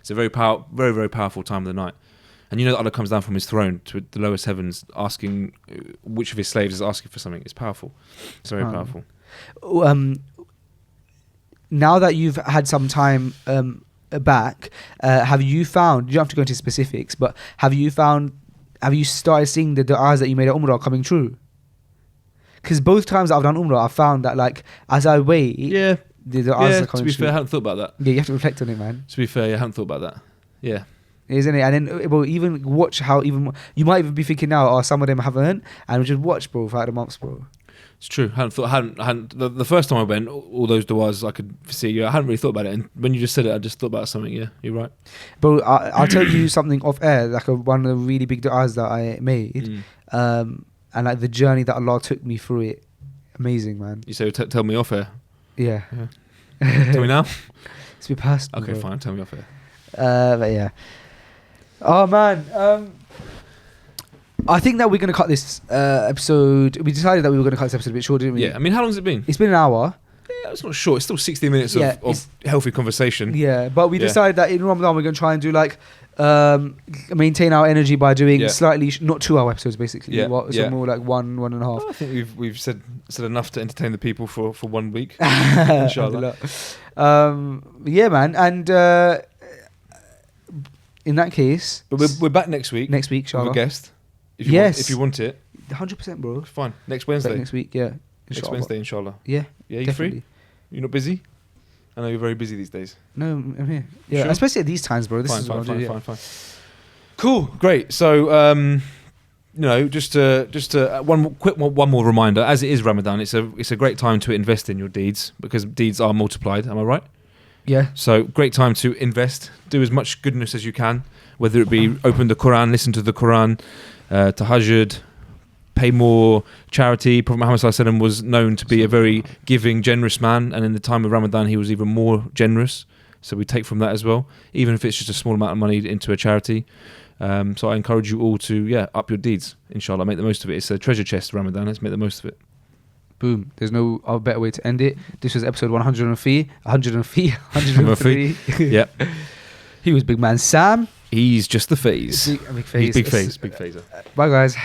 It's a very very powerful time of the night. And you know that Allah comes down from his throne to the lowest heavens, asking which of his slaves is asking for something. It's powerful. It's very powerful. Now that you've had some time back, have you found, you don't have to go into specifics, but have you started seeing the du'as that you made at Umrah coming true? Because both times that I've done Umrah, I've found that like as I wait, the du'as are coming true. To be fair, I hadn't thought about that. Yeah, you have to reflect on it, man. To be fair, I hadn't thought about that. Yeah. Isn't it? And then even watch how you might even be thinking now, some of them haven't, and just watch, bro, throughout the months, bro. It's true. I hadn't the first time I went, all those du'as I could see. I hadn't really thought about it, and when you just said it, I just thought about something. Yeah, you're right. Bro, I'll tell you something off air, like one of the really big du'as that I made, and like the journey that Allah took me through it. Amazing, man. You say tell me off air. Yeah. Tell me now. It's a bit personal. Okay, bro. Fine. Tell me off air. But yeah. Oh man, I think that we're going to cut this episode. We decided that we were going to cut this episode a bit short, didn't we? Yeah, I mean, how long has it been? It's been an hour. Yeah, it's not short. It's still 60 minutes of healthy conversation. Yeah, but we decided that in Ramadan we're going to try and do like maintain our energy by doing slightly not 2 hour episodes basically. So more like one and a half. I think we've said enough to entertain the people for 1 week. Inshallah. Yeah, man, and. In that case, but we're back next week. Next week, inshallah. With a guest. If you want it. 100%, bro. Fine. Next Wednesday. Back next week, yeah. Next Wednesday, inshallah. Yeah. Yeah, you definitely. free? You're not busy? I know you're very busy these days. No, I'm here. Yeah, sure? Especially at these times, bro. Fine. Cool. Great. So, just one more reminder. As it is Ramadan, it's a great time to invest in your deeds, because deeds are multiplied. Am I right? Yeah. So great time to invest. Do as much goodness as you can, whether it be open the Quran, listen to the Quran, tahajjud, pay more charity. Prophet Muhammad Sallallahu Alaihi Wasallam was known to be a very giving, generous man, and in the time of Ramadan he was even more generous. So we take from that as well, even if it's just a small amount of money into a charity. So I encourage you all to up your deeds, inshallah, make the most of it. It's a treasure chest, Ramadan. Let's make the most of it. Boom. There's no better way to end it. This was episode 103. Yeah. He was Big Man Sam. He's just the phase. Big phase. He's big phase. Big phaser. Bye guys.